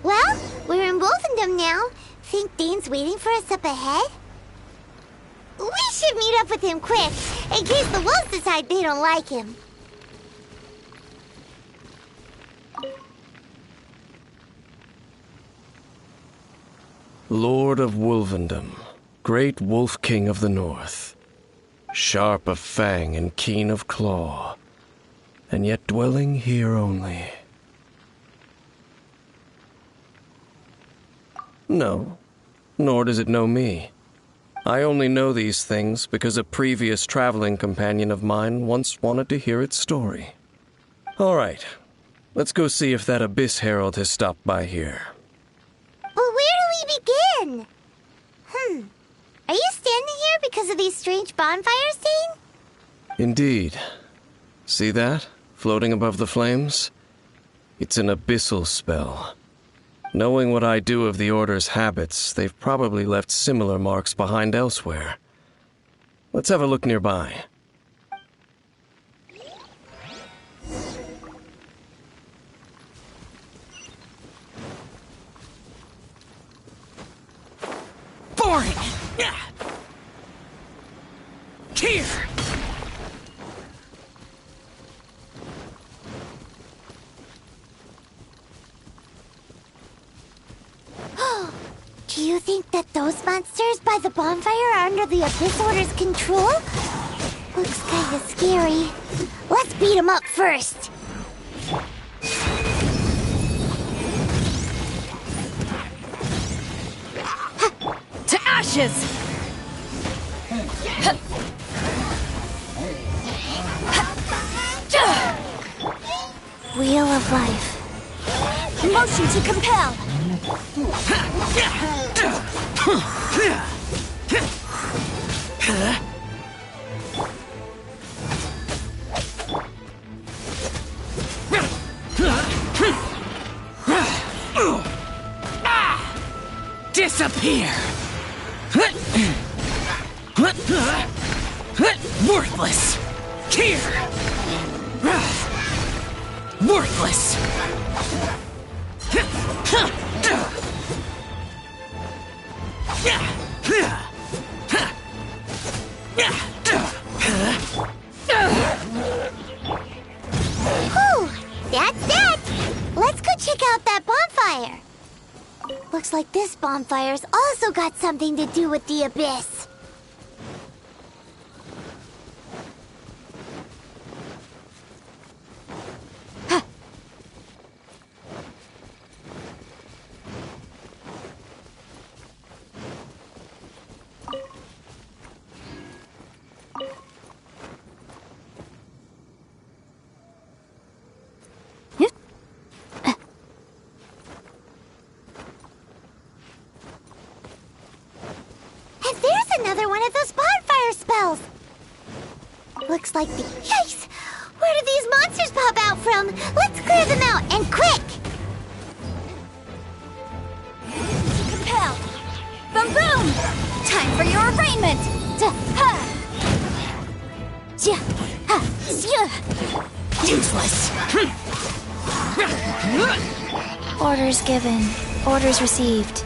Well, we're in Wolfendom now. Think Dane's waiting for us up ahead? We should meet up with him quick, in case the wolves decide they don't like him. Lord of Wolfendom, great wolf king of the north, sharp of fang and keen of claw, and yet dwelling here only. No, nor does it know me. I only know these things because a previous traveling companion of mine once wanted to hear its story. All right, let's go see if that Abyss Herald has stopped by here. But where do we begin? Are you standing here because of these strange bonfires, Dane? Indeed. See that, floating above the flames? It's an abyssal spell. Knowing what I do of the Order's habits, they've probably left similar marks behind elsewhere. Let's have a look nearby. Boring! Here! Do you think that those monsters by the bonfire are under the Abyss Order's control? Looks kinda scary. Let's beat them up first. To ashes! Wheel of Life. Motion to compel. Disappear! Worthless! Here! Worthless! Whew, that's that. Let's go check out that bonfire. Looks like this bonfire's also got something to do with the Abyss. Another one of those bonfire spells. Looks like the... Yikes! Where did these monsters pop out from? Let's clear them out, and quick! Compel! Boom boom! Time for your arraignment! Useless! Orders given. Orders received.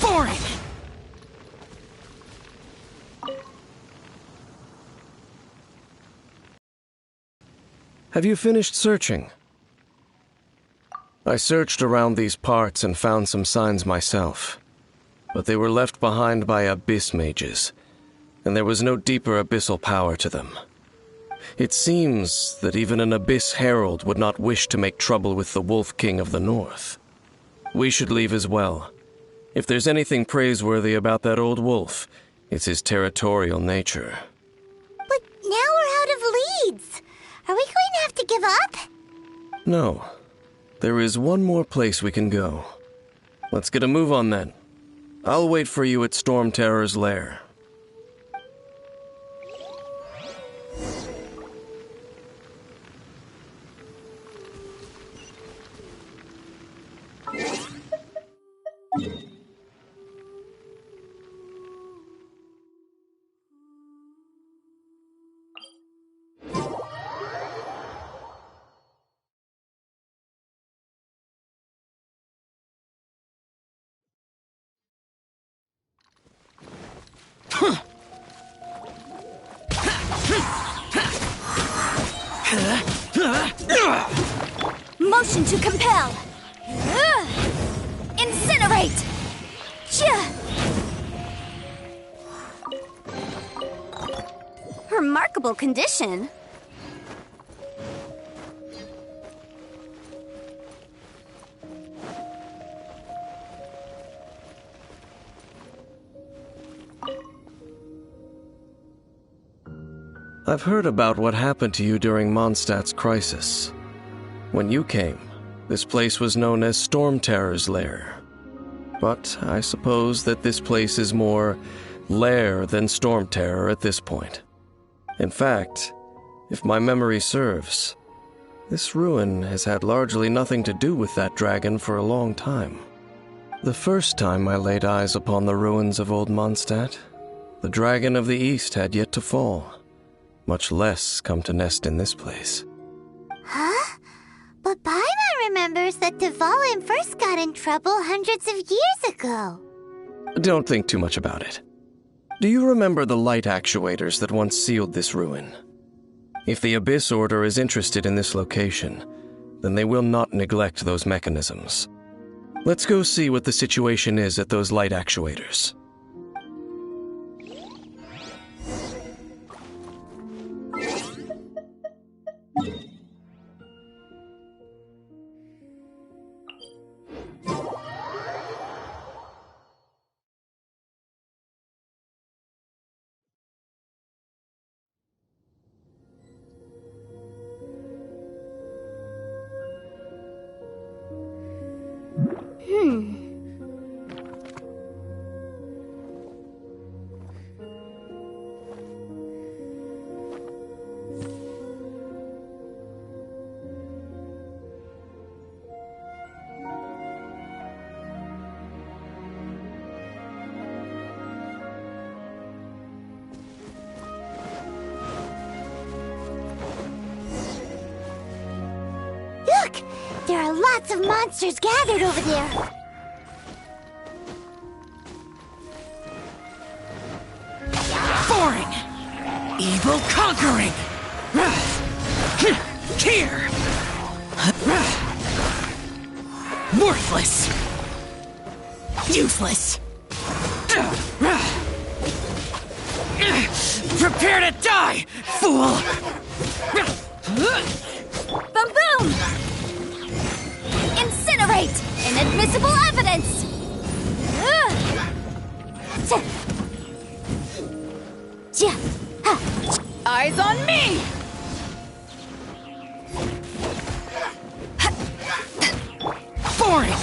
Boring! Have you finished searching? I searched around these parts and found some signs myself. but they were left behind by abyss mages, and there was no deeper abyssal power to them. It seems that even an abyss herald would not wish to make trouble with the Wolf King of the North. We should leave as well. If there's anything praiseworthy about that old wolf, it's his territorial nature. But now we're out of leads. Are we going to have to give up? No. There is one more place we can go. Let's get a move on then. I'll wait for you at Storm Terror's lair. Motion to compel. Incinerate. Remarkable condition. I've heard about what happened to you during Mondstadt's crisis. When you came, this place was known as Storm Terror's lair. But I suppose that this place is more lair than Storm Terror at this point. In fact, if my memory serves, this ruin has had largely nothing to do with that dragon for a long time. The first time I laid eyes upon the ruins of old Mondstadt, the dragon of the East had yet to fall, much less come to nest in this place. Huh? But Paimon remembers that Dvalin first got in trouble hundreds of years ago. Don't think too much about it. Do you remember the light actuators that once sealed this ruin? If the Abyss Order is interested in this location, then they will not neglect those mechanisms. Let's go see what the situation is at those light actuators. Look! There are lots of monsters gathered over there. Boring! Evil conquering! Here! Worthless! Useless! Prepare to die, fool! Boom boom! Incinerate! Inadmissible evidence! Eyes on me! Boring!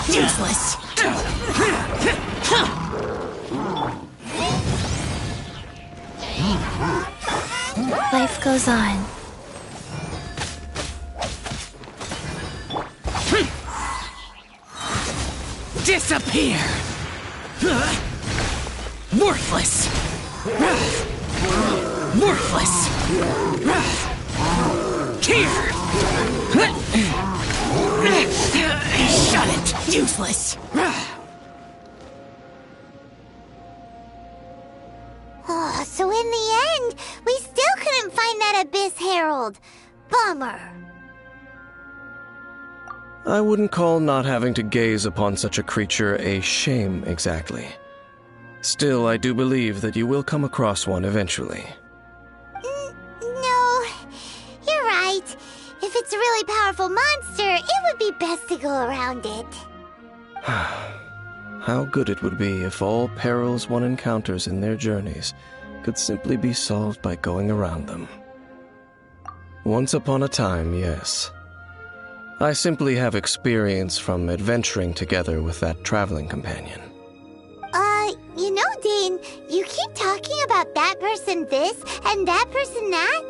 Useless! Life goes on. Disappear! Worthless! Worthless! Here! Shut it! Useless! So in the end, we still couldn't find that Abyss Herald. Bummer. I wouldn't call not having to gaze upon such a creature a shame exactly. Still, I do believe that you will come across one eventually. No, you're right. If it's a really powerful monster, it would be best to go around it. How good it would be if all perils one encounters in their journeys could simply be solved by going around them. Once upon a time, yes. I simply have experience from adventuring together with that traveling companion. You know, Dane, you keep talking about that person this and that person that.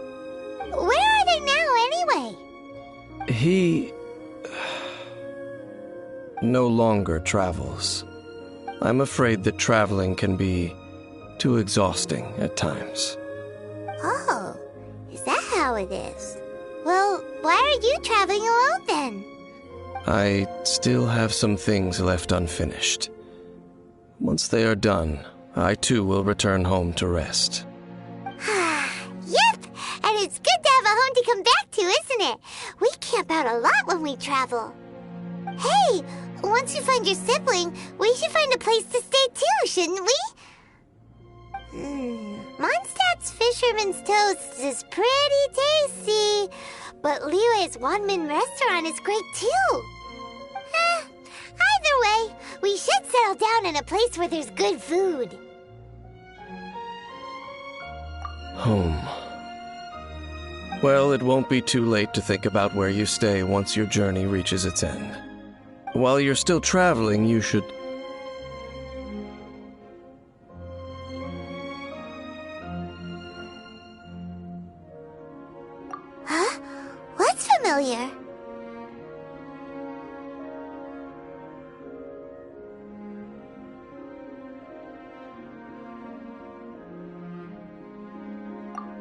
Where are they now, anyway? He no longer travels. I'm afraid that traveling can be too exhausting at times. Oh, is that how it is? Well, why are you traveling alone then? I still have some things left unfinished. Once they are done, I too will return home to rest. Yep, and it's good to have a home to come back to, isn't it? We camp out a lot when we travel. Hey, once you find your sibling, we should find a place to stay too, shouldn't we? Mondstadt's Fisherman's Toast is pretty tasty, but Liue's Wanmin restaurant is great too. Either way, we should settle down in a place where there's good food. Home. Well, it won't be too late to think about where you stay once your journey reaches its end. While you're still traveling, you should... Huh? What's familiar?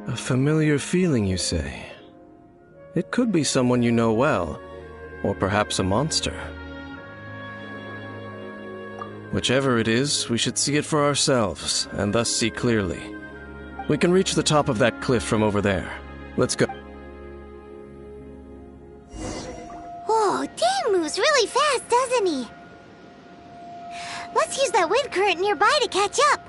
A familiar feeling, you say? It could be someone you know well, or perhaps a monster. Whichever it is, we should see it for ourselves, and thus see clearly. We can reach the top of that cliff from over there. Let's go. Whoa, Dane moves really fast, doesn't he? Let's use that wind current nearby to catch up.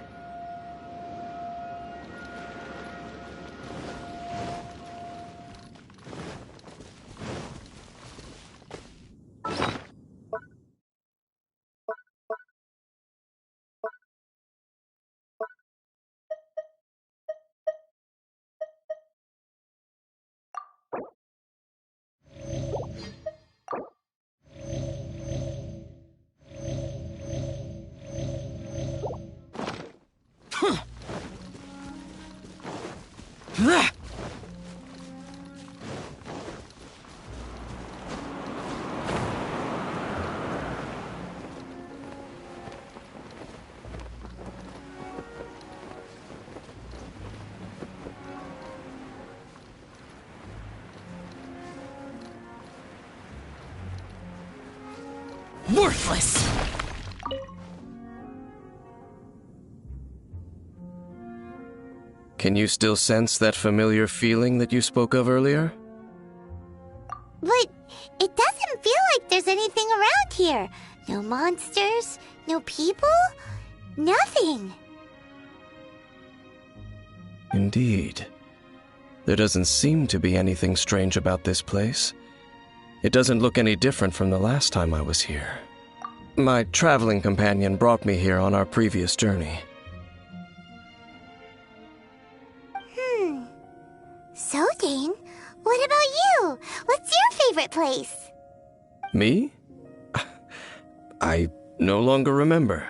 Worthless! Can you still sense that familiar feeling that you spoke of earlier? But it doesn't feel like there's anything around here. No monsters, no people, nothing. Indeed. There doesn't seem to be anything strange about this place. It doesn't look any different from the last time I was here. My traveling companion brought me here on our previous journey. So, Dane, what about you? What's your favorite place? Me? I no longer remember.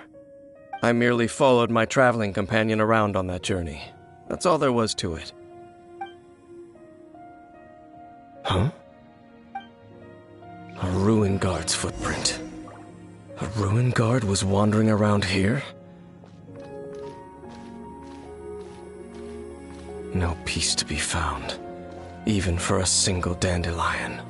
I merely followed my traveling companion around on that journey. That's all there was to it. Huh? A ruin guard's footprint. A ruin guard was wandering around here? No peace to be found, even for a single dandelion.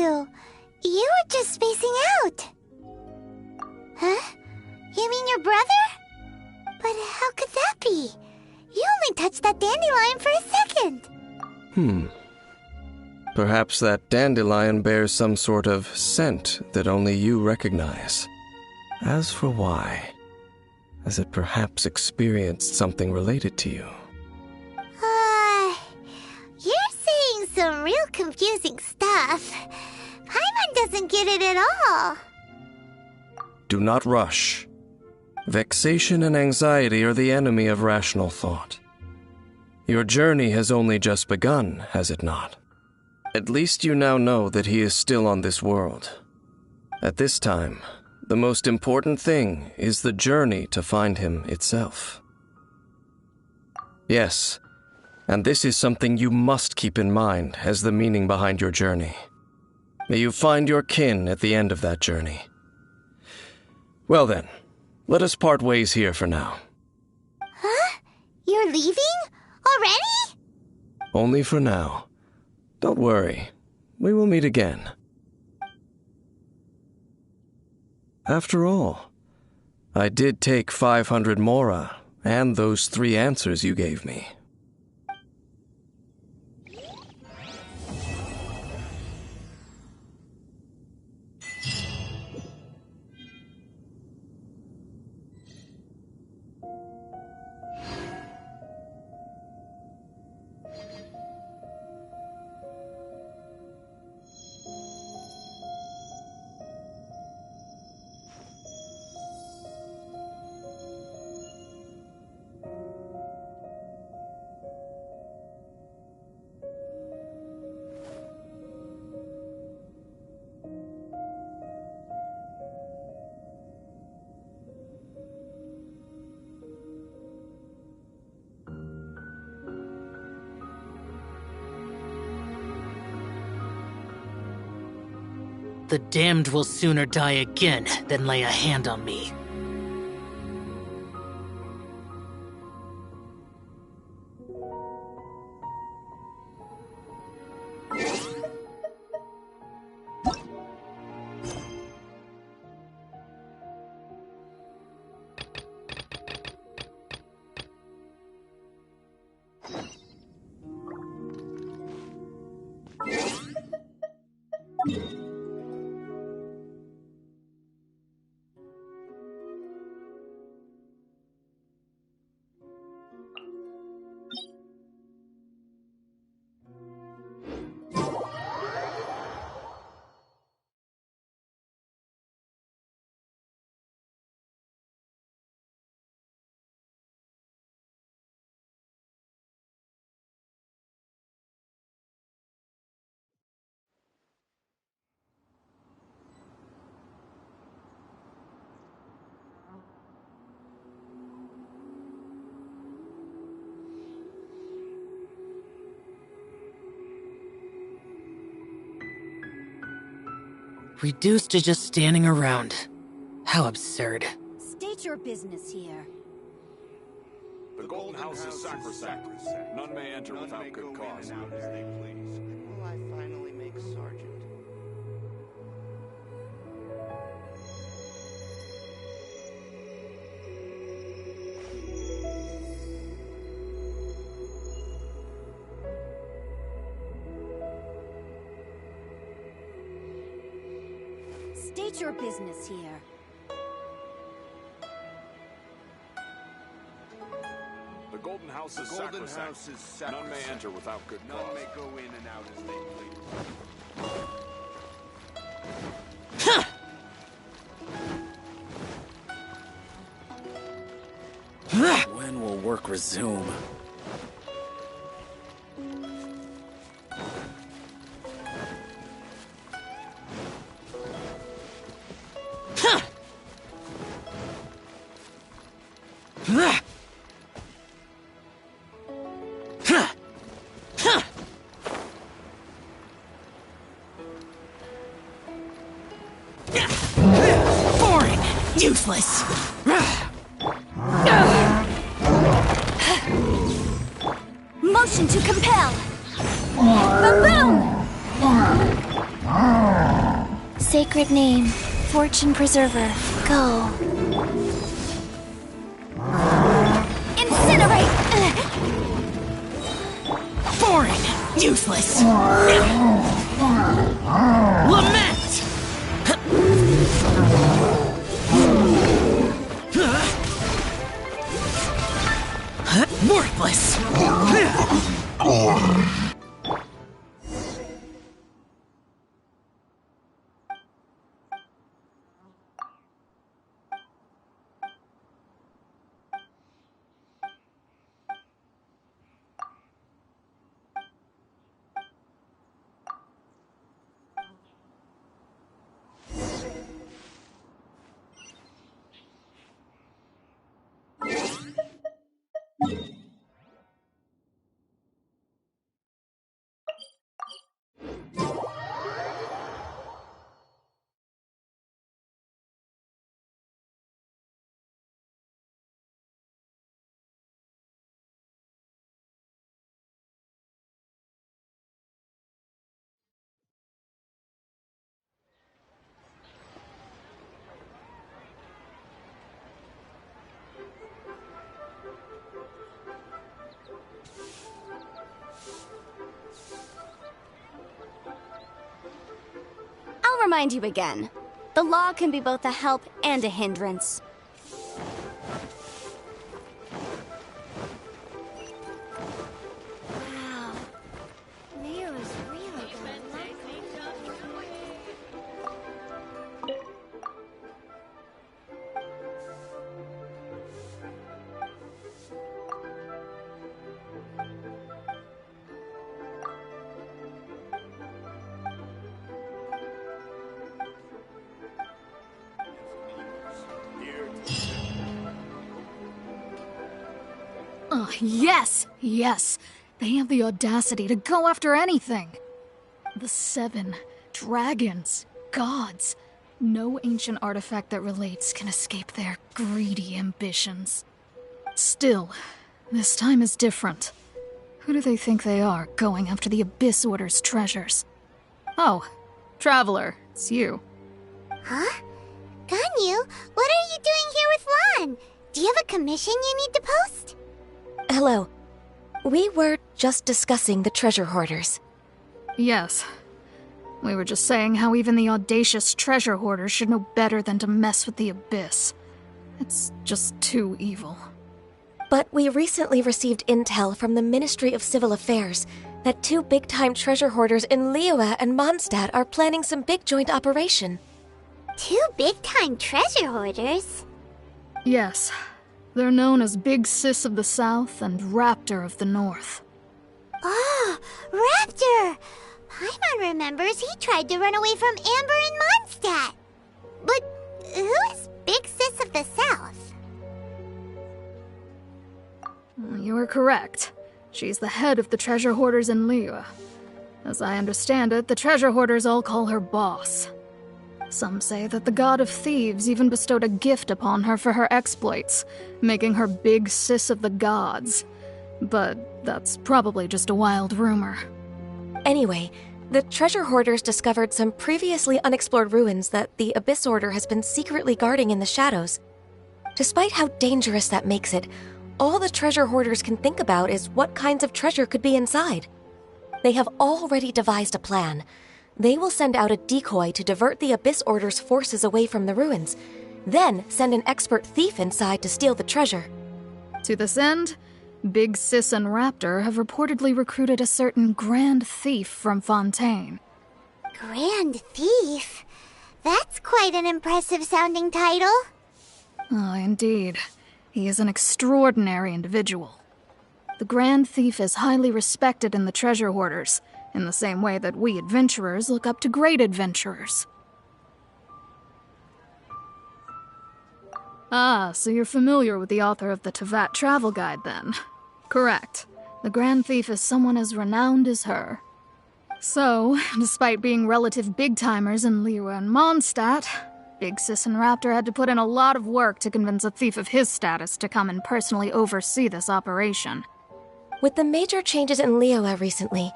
you. You were just spacing out. Huh? You mean your brother? But how could that be? You only touched that dandelion for a second. Perhaps that dandelion bears some sort of scent that only you recognize. As for why, has it perhaps experienced something related to you? You're saying some real confusing stuff. Paimon doesn't get it at all. Do not rush. Vexation and anxiety are the enemy of rational thought. Your journey has only just begun, has it not? At least you now know that he is still on this world. At this time, the most important thing is the journey to find him itself. Yes, and this is something you must keep in mind as the meaning behind your journey. May you find your kin at the end of that journey. Well then, let us part ways here for now. Huh? You're leaving? Already? Only for now. Don't worry, we will meet again. After all, I did take 500 mora and those 3 answers you gave me. The damned will sooner die again than lay a hand on me. Reduced to just standing around. How absurd. State your business here. The Golden House is sacrosanct. None may enter without good cause. When will I finally make Sergeant? State your business here. The Golden House is sacrosanct. None may enter without good cause. None may go in and out as they please. When will work resume? Boring! Useless! Motion to compel. Boom! sacred name, Fortune Preserver, go. Incinerate! Boring! Useless! Lament! Worthless! I'll remind you again. The law can be both a help and a hindrance. Wow. Leo's really gonna like Oh, yes! Yes! They have the audacity to go after anything! The 7 dragons, gods. No ancient artifact that relates can escape their greedy ambitions. Still, this time is different. Who do they think they are, going after the Abyss Order's treasures? Oh, Traveler, it's you. Huh? Ganyu, what are you doing here with Lon? Do you have a commission you need to post? Hello. We were just discussing the treasure hoarders. Yes. We were just saying how even the audacious treasure hoarders should know better than to mess with the Abyss. It's just too evil. But we recently received intel from the Ministry of Civil Affairs that 2 big-time treasure hoarders in Liyue and Mondstadt are planning some big joint operation. 2 big-time treasure hoarders? Yes. They're known as Big Sis of the South and Raptor of the North. Oh, Raptor! Paimon remembers he tried to run away from Amber and Mondstadt. But who is Big Sis of the South? You are correct. She's the head of the treasure hoarders in Liyue. As I understand it, the treasure hoarders all call her boss. Some say that the god of thieves even bestowed a gift upon her for her exploits, making her Big Sis of the gods. But that's probably just a wild rumor. Anyway, the treasure hoarders discovered some previously unexplored ruins that the Abyss Order has been secretly guarding in the shadows. Despite how dangerous that makes it, all the treasure hoarders can think about is what kinds of treasure could be inside. They have already devised a plan. They will send out a decoy to divert the Abyss Order's forces away from the ruins, then send an expert thief inside to steal the treasure. To this end, Big Sis and Raptor have reportedly recruited a certain Grand Thief from Fontaine. Grand Thief? That's quite an impressive sounding title. Ah, indeed. He is an extraordinary individual. The Grand Thief is highly respected in the treasure hoarders, in the same way that we adventurers look up to great adventurers. Ah, so you're familiar with the author of the Tevat Travel Guide, then? Correct. The Grand Thief is someone as renowned as her. So, despite being relative big-timers in Liyue and Mondstadt, Big Sis and Raptor had to put in a lot of work to convince a thief of his status to come and personally oversee this operation. With the major changes in Liyue recently,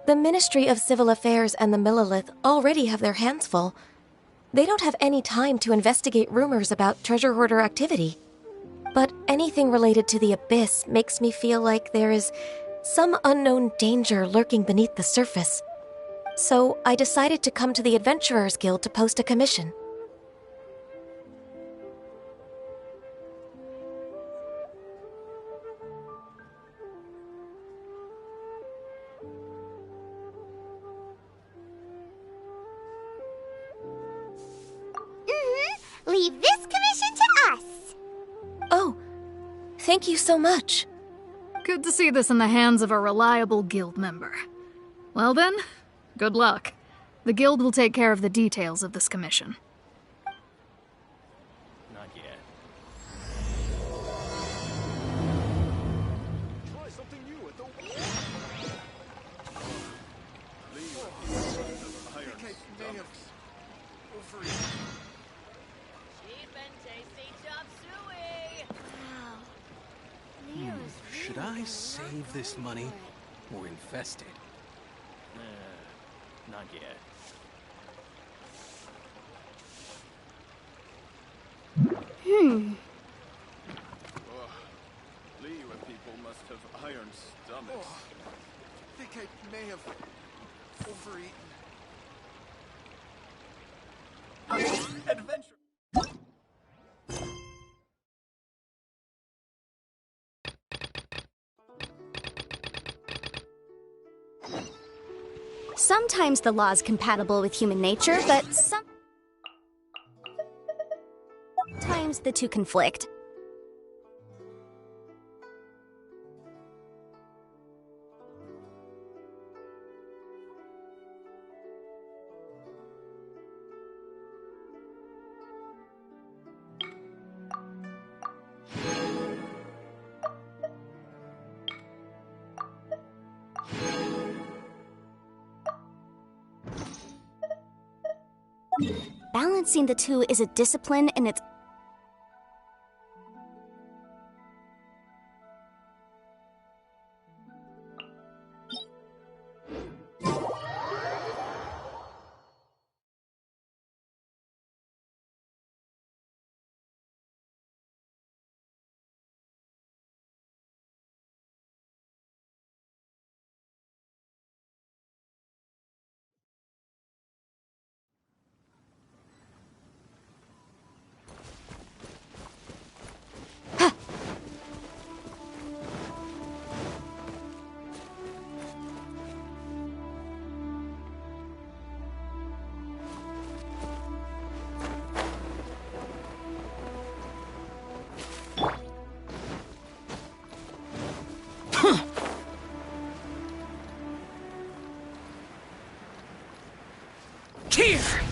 the Ministry of Civil Affairs and the Millelith already have their hands full. They don't have any time to investigate rumors about treasure hoarder activity. But anything related to the Abyss makes me feel like there is some unknown danger lurking beneath the surface. So I decided to come to the Adventurers Guild to post a commission. Leave this commission to us. Oh, thank you so much. Good to see this in the hands of a reliable guild member. Well then, good luck. The guild will take care of the details of this commission. Not yet. Try something new at the Should I save this money or invest it? Not yet. Liyue people must have iron stomachs. I think I may have overeaten. Adventure! Sometimes the law's compatible with human nature, but sometimes the two conflict. Balancing the two is a discipline in its Here!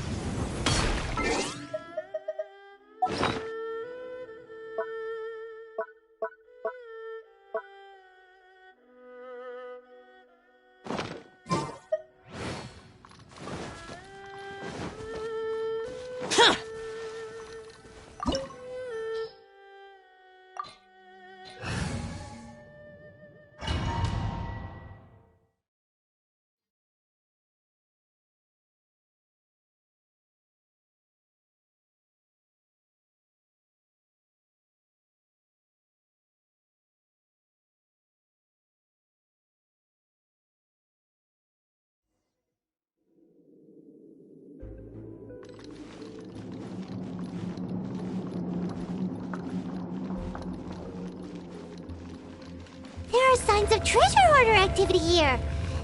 There are signs of treasure hoarder activity here.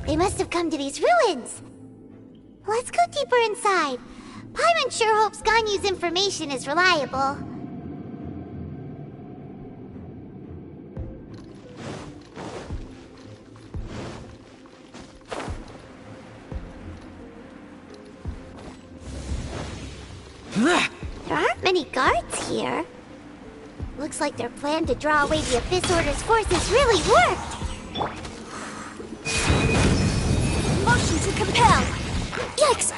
They must have come to these ruins. Let's go deeper inside. Paimon sure hopes Ganyu's information is reliable. There aren't many guards here. Looks like their plan to draw away the Abyss Order's forces really worked. motion to compel. Yikes!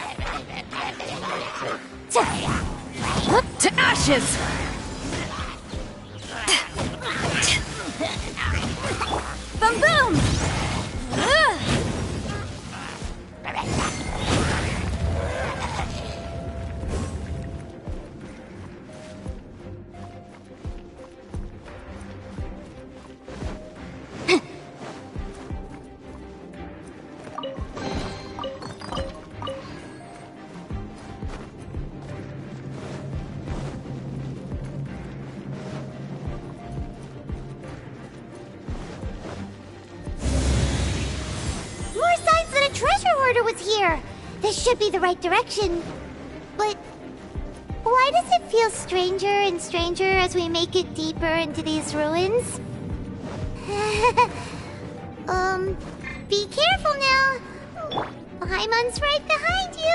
To ashes! Boom boom! order was here. This should be the right direction. But why does it feel stranger and stranger as we make it deeper into these ruins? Be careful now. Paimon's right behind you.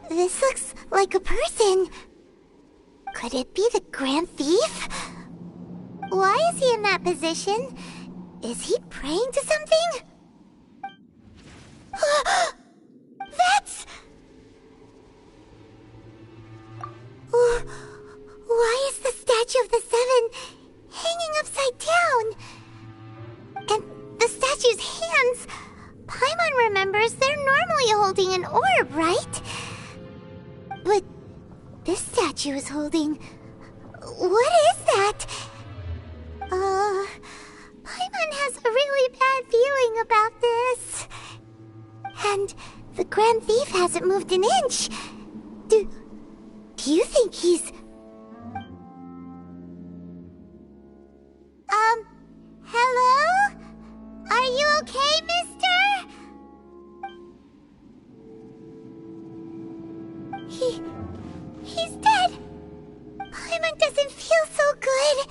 This looks like a person. Could it be the Grand Thief? Why is he in that position? Is he praying to something? That's... Why is the statue of the Seven hanging upside down? And the statue's hands... Paimon remembers they're normally holding an orb, right? But this statue is holding... What is that? Paimon has a really bad feeling about this. And the Grand Thief hasn't moved an inch. Do you think he's... Hello? Are you okay, mister? He's dead. Paimon doesn't feel so good.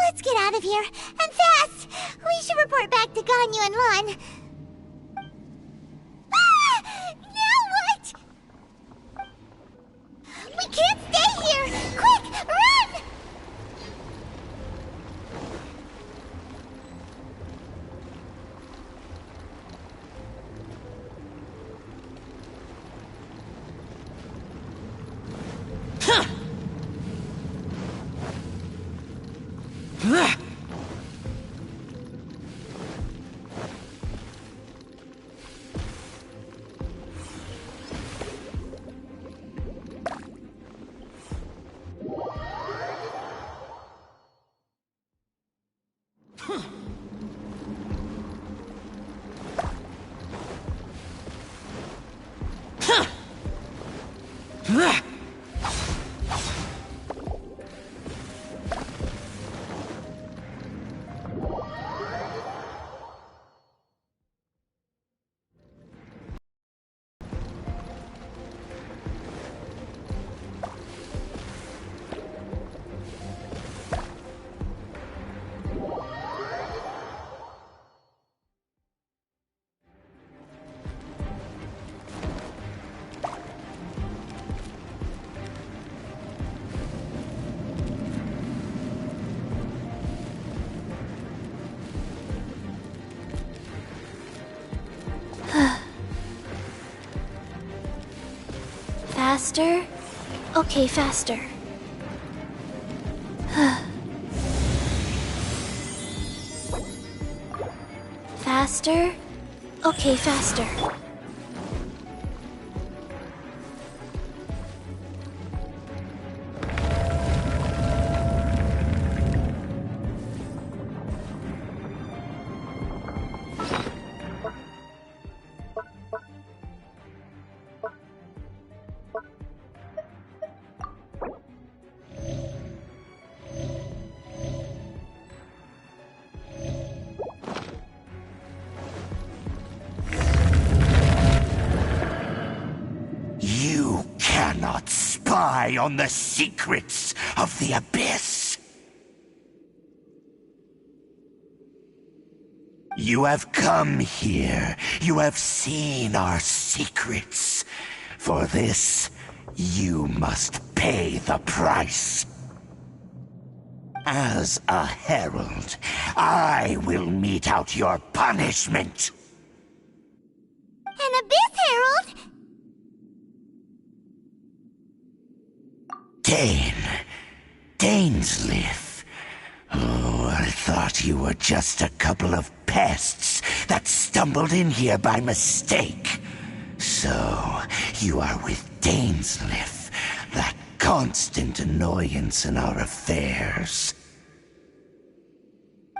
Let's get out of here, and fast! We should report back to Ganyu and Lon. Now what? We can't stay here! Quick, run! Faster? Okay, faster. Faster? Okay, faster. cannot spy on the secrets of the Abyss. You have come here. You have seen our secrets. For this, you must pay the price. As a herald, I will mete out your punishment. An Abyss Herald? Dainsleif. Oh, I thought you were just a couple of pests that stumbled in here by mistake. So, you are with Dainsleif, that constant annoyance in our affairs.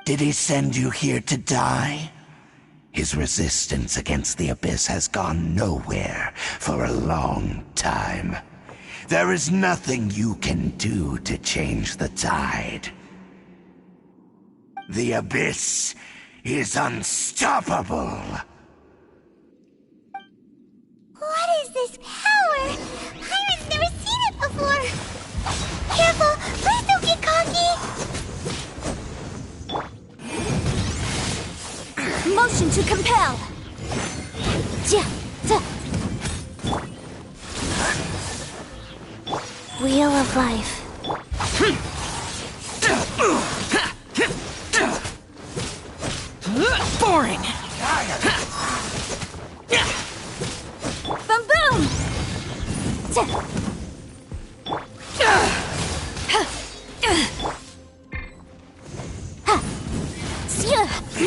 Did he send you here to die? His resistance against the Abyss has gone nowhere for a long time. There is nothing you can do to change the tide. The Abyss is unstoppable. What is this power? Pirate's never seen it before. Careful, please don't get cocky. Motion to compel. Wheel of Life. Boring! Boom boom!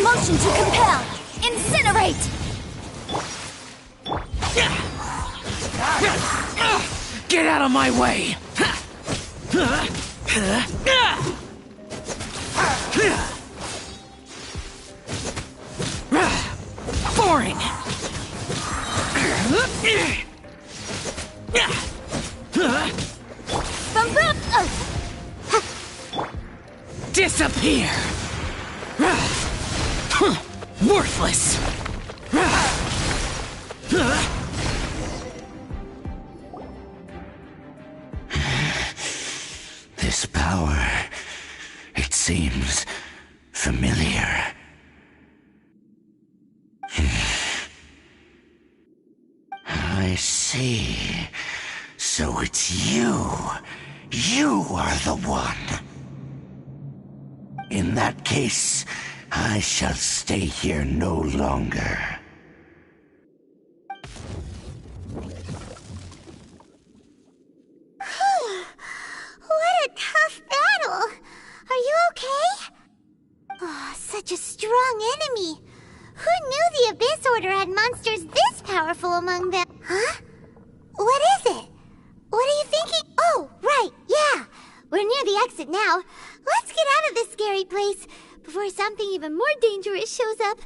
Motion to compel. Incinerate! Get out of my way! Boring! Disappear! Worthless! This power, it seems familiar. I see. So it's you. You are the one. In that case, I shall stay here no longer. What a tough battle. Are you okay? Oh, such a strong enemy. Who knew the Abyss Order had monsters this powerful among them? Huh? What is it? What are you thinking? Oh, right, yeah. We're near the exit now. Let's get out of this scary place before something even more dangerous shows up.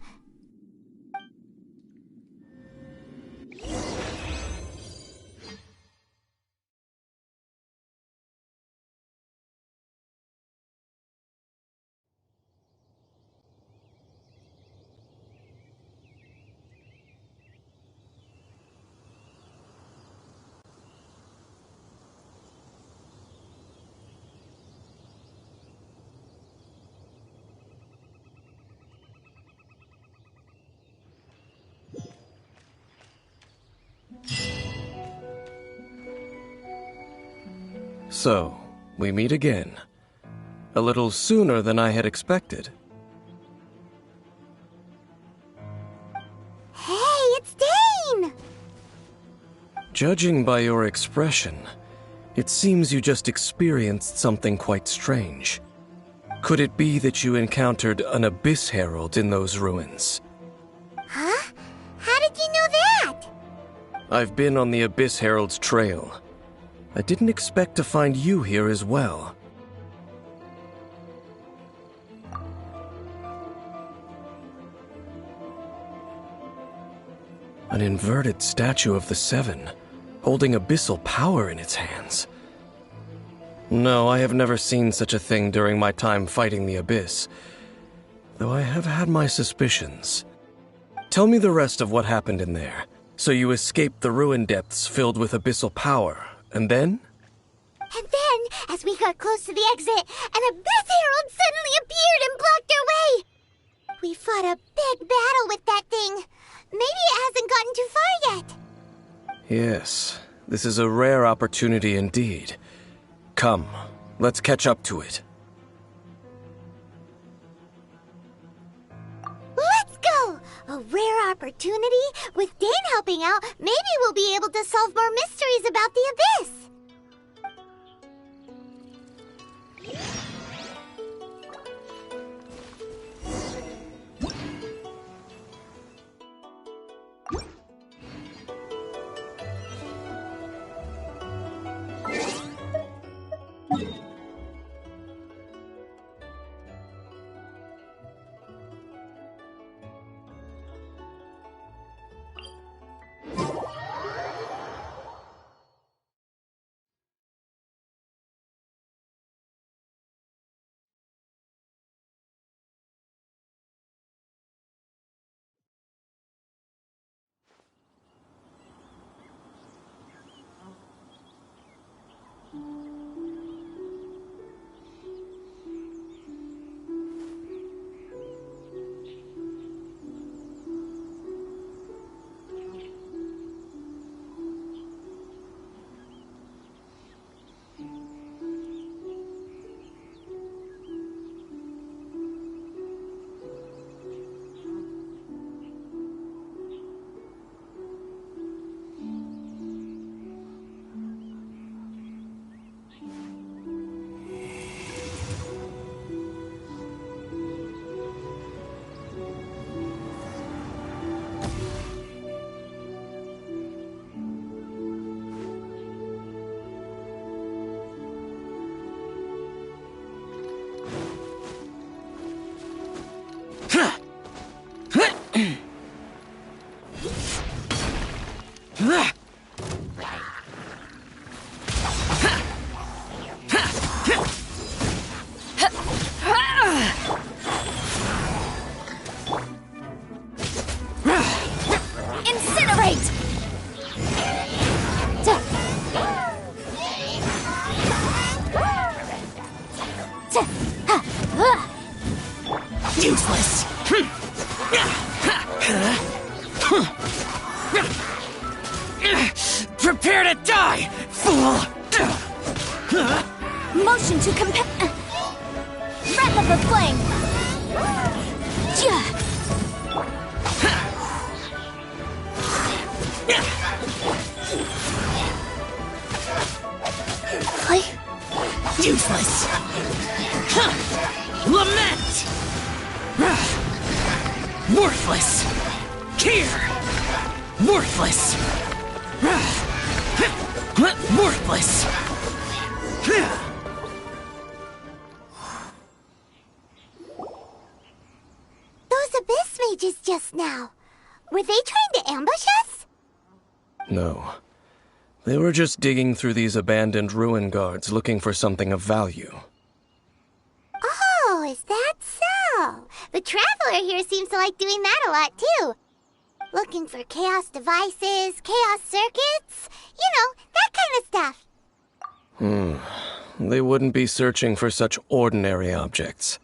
So, we meet again. A little sooner than I had expected. Hey, it's Dane! Judging by your expression, it seems you just experienced something quite strange. Could it be that you encountered an Abyss Herald in those ruins? Huh? How did you know that? I've been on the Abyss Herald's trail. I didn't expect to find you here as well. An inverted statue of the Seven, holding abyssal power in its hands. No, I have never seen such a thing during my time fighting the Abyss, though I have had my suspicions. Tell me the rest of what happened in there. So you escaped the ruin depths filled with abyssal power, And then? And then, as we got close to the exit, an Abyss Herald suddenly appeared and blocked our way! We fought a big battle with that thing. Maybe it hasn't gotten too far yet. Yes, this is a rare opportunity indeed. Come, let's catch up to it. Let's go! A rare opportunity? With Dane helping out, maybe we'll be able to solve more mysteries about the Abyss. Useless! Prepare to die, fool! Motion to Breath of the Flame! Useless! Lament! Worthless! Here! Worthless! Worthless! Those Abyss mages just now. Were they trying to ambush us? No. They were just digging through these abandoned ruin guards looking for something of value. Oh, is that so? The Traveler here seems to like doing that a lot, too. Looking for chaos devices, chaos circuits, you know, that kind of stuff. They wouldn't be searching for such ordinary objects.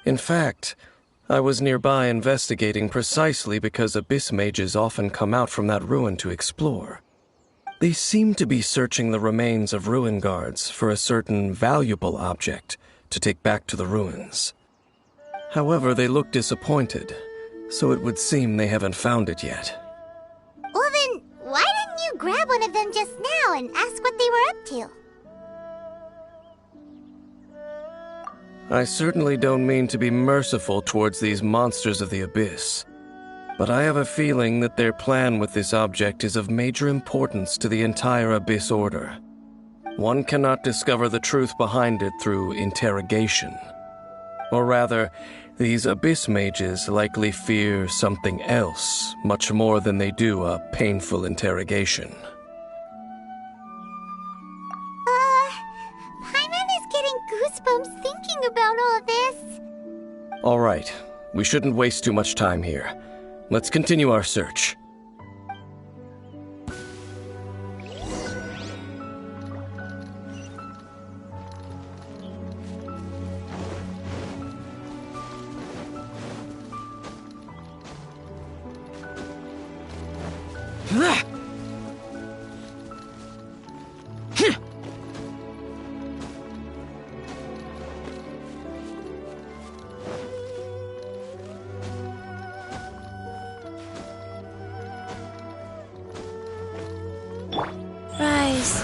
In fact, I was nearby investigating precisely because Abyss mages often come out from that ruin to explore. They seem to be searching the remains of ruin guards for a certain valuable object to take back to the ruins. However, they look disappointed, so it would seem they haven't found it yet. Well then, why didn't you grab one of them just now and ask what they were up to? I certainly don't mean to be merciful towards these monsters of the Abyss, but I have a feeling that their plan with this object is of major importance to the entire Abyss Order. One cannot discover the truth behind it through interrogation. Or rather, these Abyss mages likely fear something else much more than they do a painful interrogation. Paimon is getting goosebumps thinking about all this. All right, we shouldn't waste too much time here. Let's continue our search. Rise.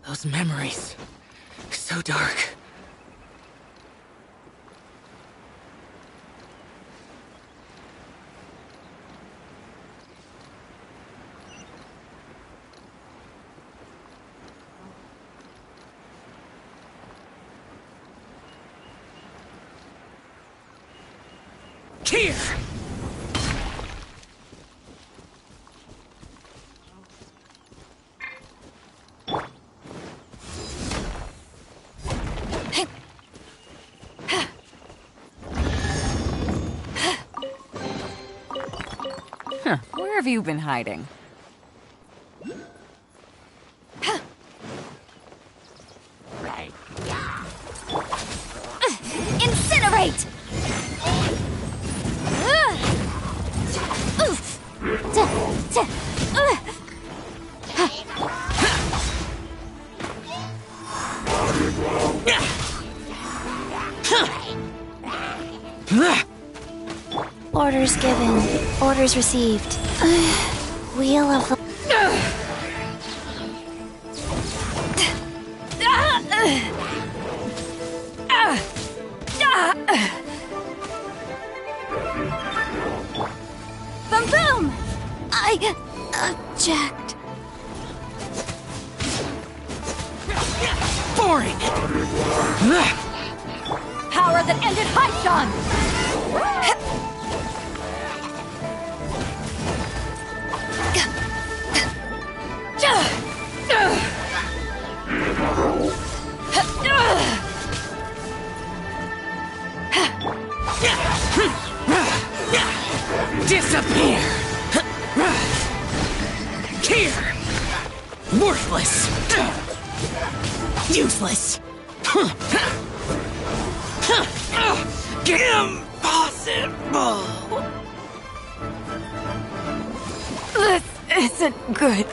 Those memories. So dark. Here! Where have you been hiding? Incinerate! Orders given. Orders received. Wheel of... Boom boom! I... object. Boring! Power that ended Haishan! Disappear! Here! Worthless! Useless! Impossible! This isn't good.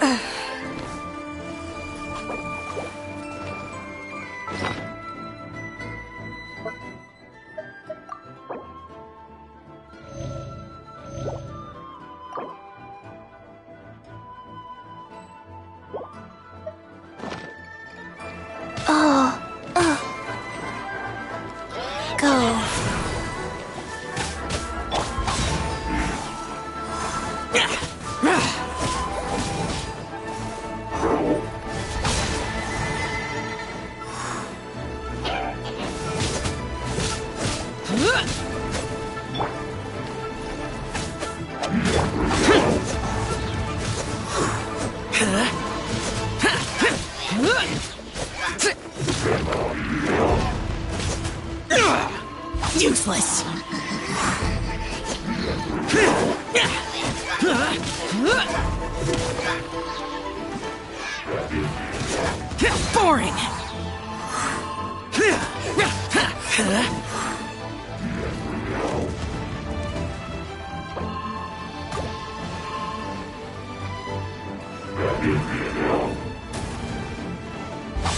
Go. Useless! Boring!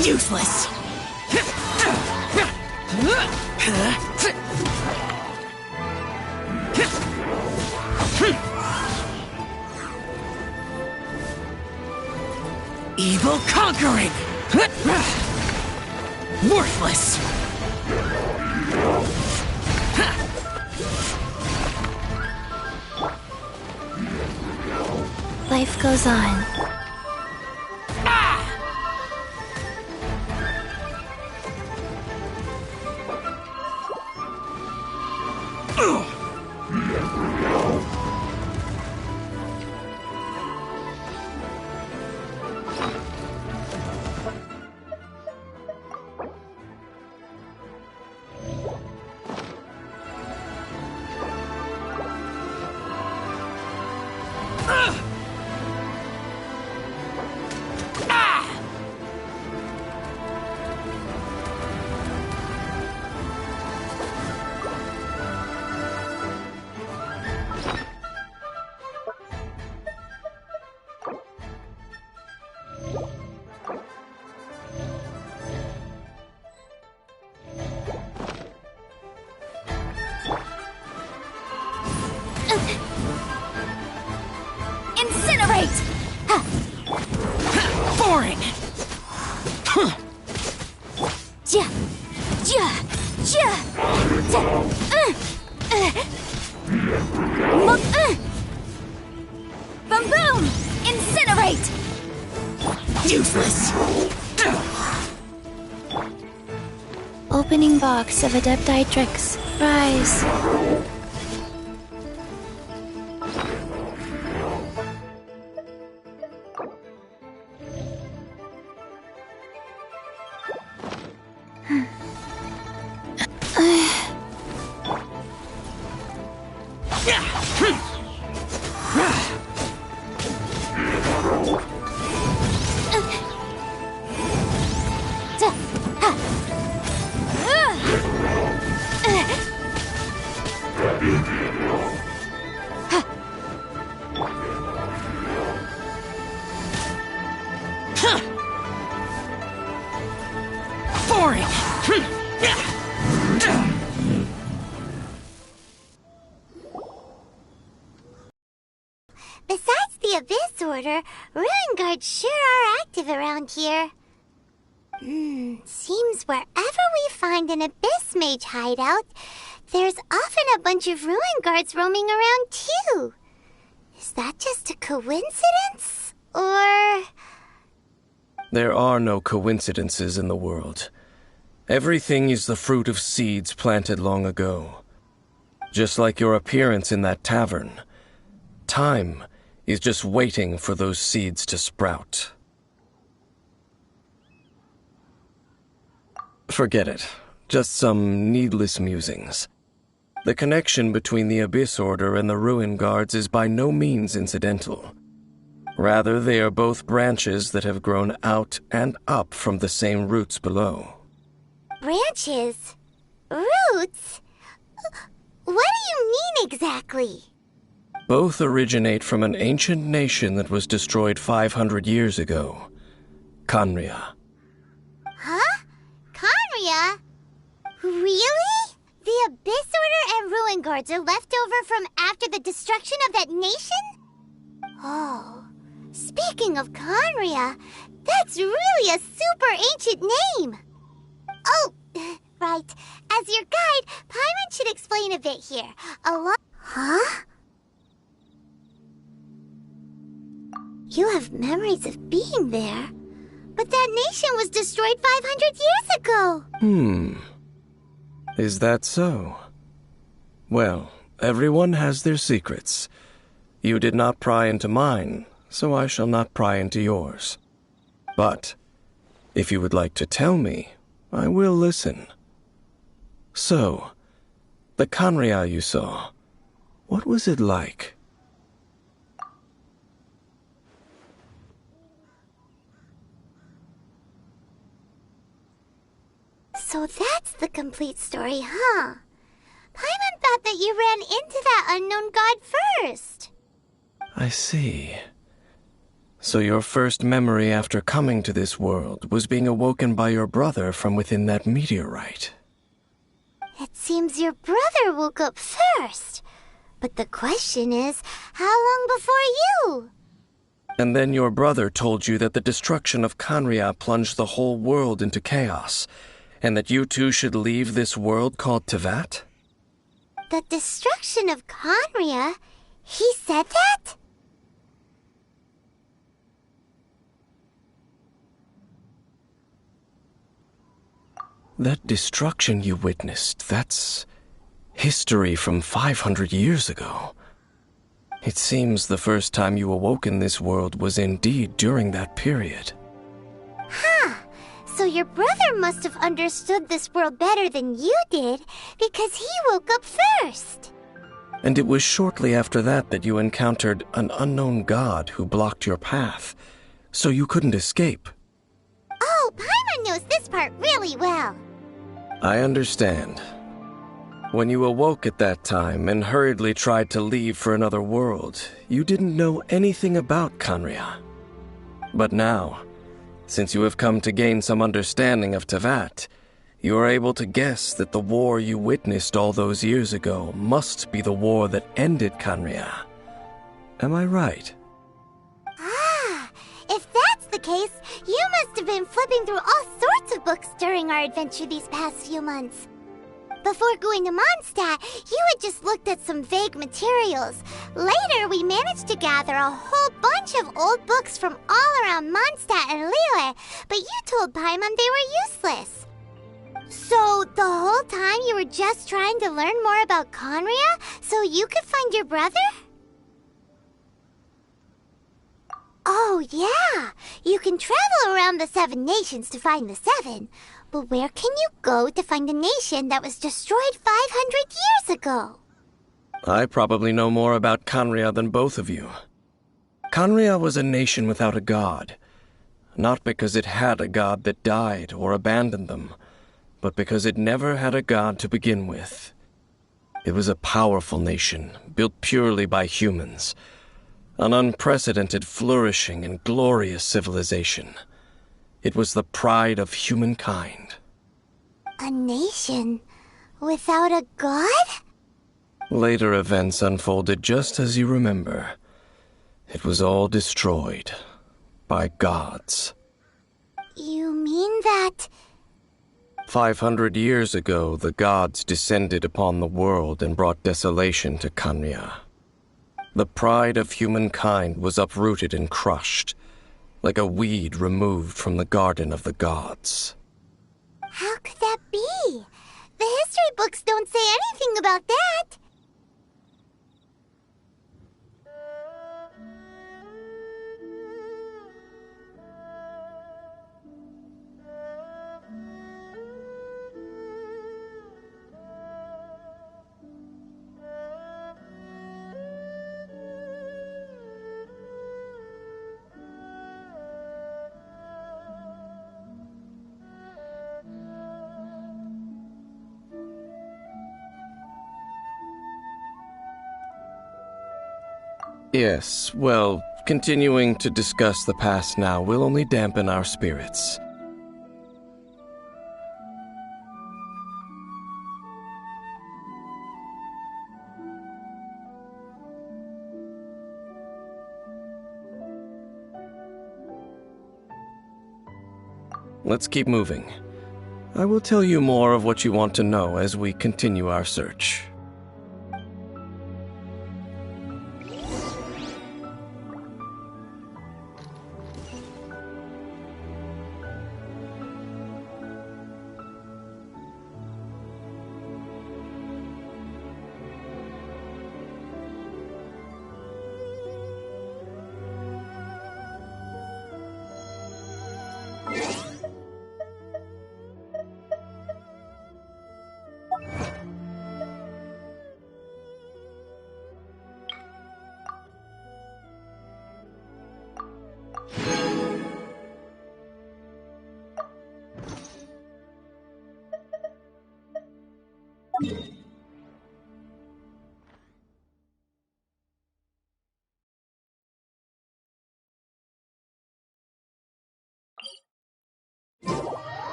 Useless! Evil conquering! Worthless! Life goes on. Boom boom! Incinerate! Useless! Opening box of Adepti Tricks. Rise. Boring! Besides the Abyss Order, Ruin Guards sure are active around here. Seems wherever we find an Abyss Mage hideout, there's often a bunch of Ruin Guards roaming around too. Is that just a coincidence? Or... There are no coincidences in the world. Everything is the fruit of seeds planted long ago. Just like your appearance in that tavern. Time is just waiting for those seeds to sprout. Forget it. Just some needless musings. The connection between the Abyss Order and the Ruin Guards is by no means incidental. Rather, they are both branches that have grown out and up from the same roots below. Branches? Roots? What do you mean exactly? Both originate from an ancient nation that was destroyed 500 years ago. Khaenri'ah. Huh? Khaenri'ah? Really? The Abyss Order and Ruin Guards are left over from after the destruction of that nation? Oh, speaking of Khaenri'ah, that's really a super ancient name. Oh, right. As your guide, Paimon should explain a bit here. Huh? You have memories of being there. But that nation was destroyed 500 years ago. Is that so? Well, everyone has their secrets. You did not pry into mine, so I shall not pry into yours. But, if you would like to tell me, I will listen. So, the Khaenri'ah you saw, what was it like? So that's the complete story, huh? Paimon thought that you ran into that unknown god first. I see. So your first memory after coming to this world was being awoken by your brother from within that meteorite. It seems your brother woke up first. But the question is, how long before you? And then your brother told you that the destruction of Khaenri'ah plunged the whole world into chaos, and that you two should leave this world called Teyvat? The destruction of Khaenri'ah? He said that? That destruction you witnessed, that's history from 500 years ago. It seems the first time you awoke in this world was indeed during that period. Huh. So your brother must have understood this world better than you did, because he woke up first. And it was shortly after that that you encountered an unknown god who blocked your path, so you couldn't escape. Oh, Paimon knows this part really well. I understand. When you awoke at that time and hurriedly tried to leave for another world, you didn't know anything about Khaenri'ah. But now, since you have come to gain some understanding of Teyvat, you are able to guess that the war you witnessed all those years ago must be the war that ended Khaenri'ah. Am I right? Ah, if that's the case, you must have been flipping through all sorts of books during our adventure these past few months. Before going to Mondstadt, you had just looked at some vague materials, Later, we managed to gather a whole bunch of old books from all around Mondstadt and Liyue, but you told Paimon they were useless. So, the whole time you were just trying to learn more about Conria so you could find your brother? Oh, yeah! You can travel around the 7 nations to find the 7. But where can you go to find a nation that was destroyed 500 years ago? I probably know more about Conria than both of you. Conria was a nation without a god. Not because it had a god that died or abandoned them, but because it never had a god to begin with. It was a powerful nation, built purely by humans. An unprecedented, flourishing, and glorious civilization. It was the pride of humankind. A nation without a god? Later events unfolded just as you remember. It was all destroyed by gods. You mean that... 500 years ago, the gods descended upon the world and brought desolation to Conria. The pride of humankind was uprooted and crushed, like a weed removed from the garden of the gods. How could that be? The history books don't say anything about that. Yes, well, continuing to discuss the past now will only dampen our spirits. Let's keep moving. I will tell you more of what you want to know as we continue our search.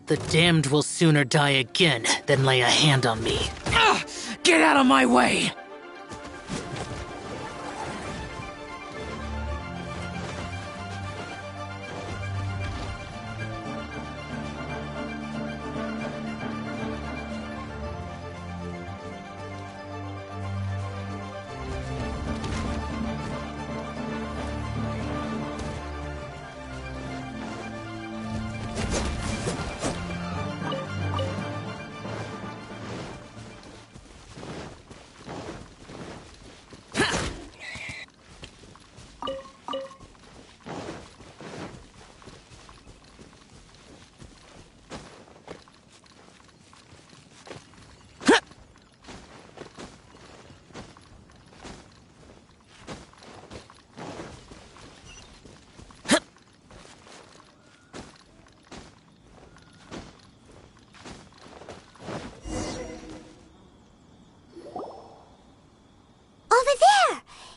The damned will sooner die again than lay a hand on me. Get out of my way!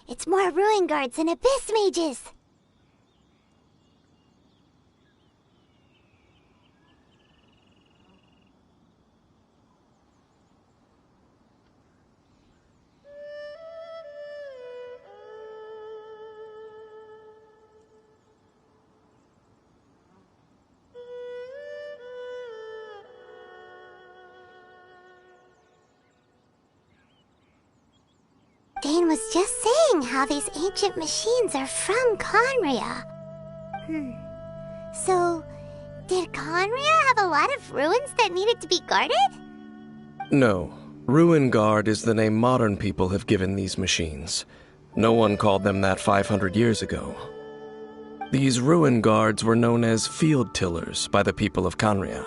It's more ruin guards and abyss mages. Ruin was just saying how these ancient machines are from Conria. So, did Conria have a lot of ruins that needed to be guarded? No. Ruin Guard is the name modern people have given these machines. No one called them that 500 years ago. These Ruin Guards were known as Field Tillers by the people of Conria.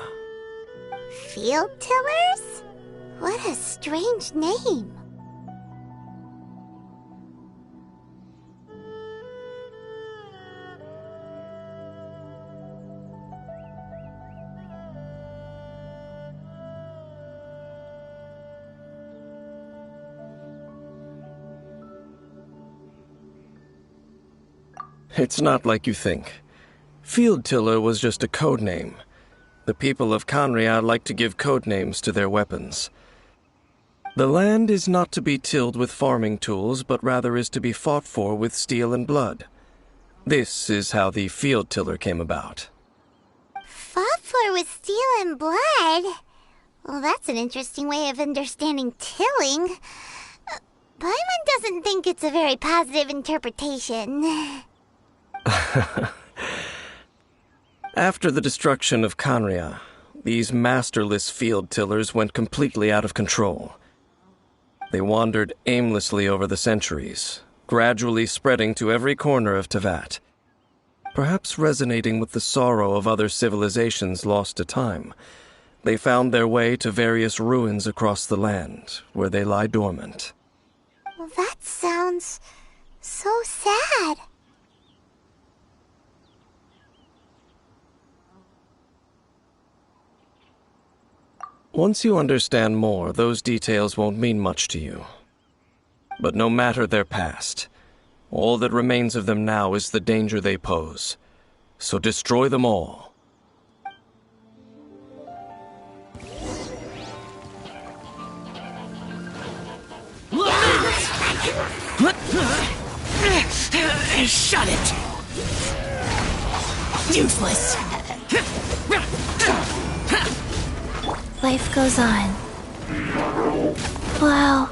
Field Tillers? What a strange name. It's not like you think. Field Tiller was just a code name. The people of Conria like to give code names to their weapons. The land is not to be tilled with farming tools, but rather is to be fought for with steel and blood. This is how the Field Tiller came about. Fought for with steel and blood? Well, that's an interesting way of understanding tilling. Paimon doesn't think it's a very positive interpretation. After the destruction of Conria, these masterless field tillers went completely out of control. They wandered aimlessly over the centuries, gradually spreading to every corner of Tevat. Perhaps resonating with the sorrow of other civilizations lost to time, they found their way to various ruins across the land, where they lie dormant. Well, that sounds so sad. Once you understand more, those details won't mean much to you. But no matter their past, all that remains of them now is the danger they pose. So destroy them all. Shut it! Useless! Life goes on. Wow.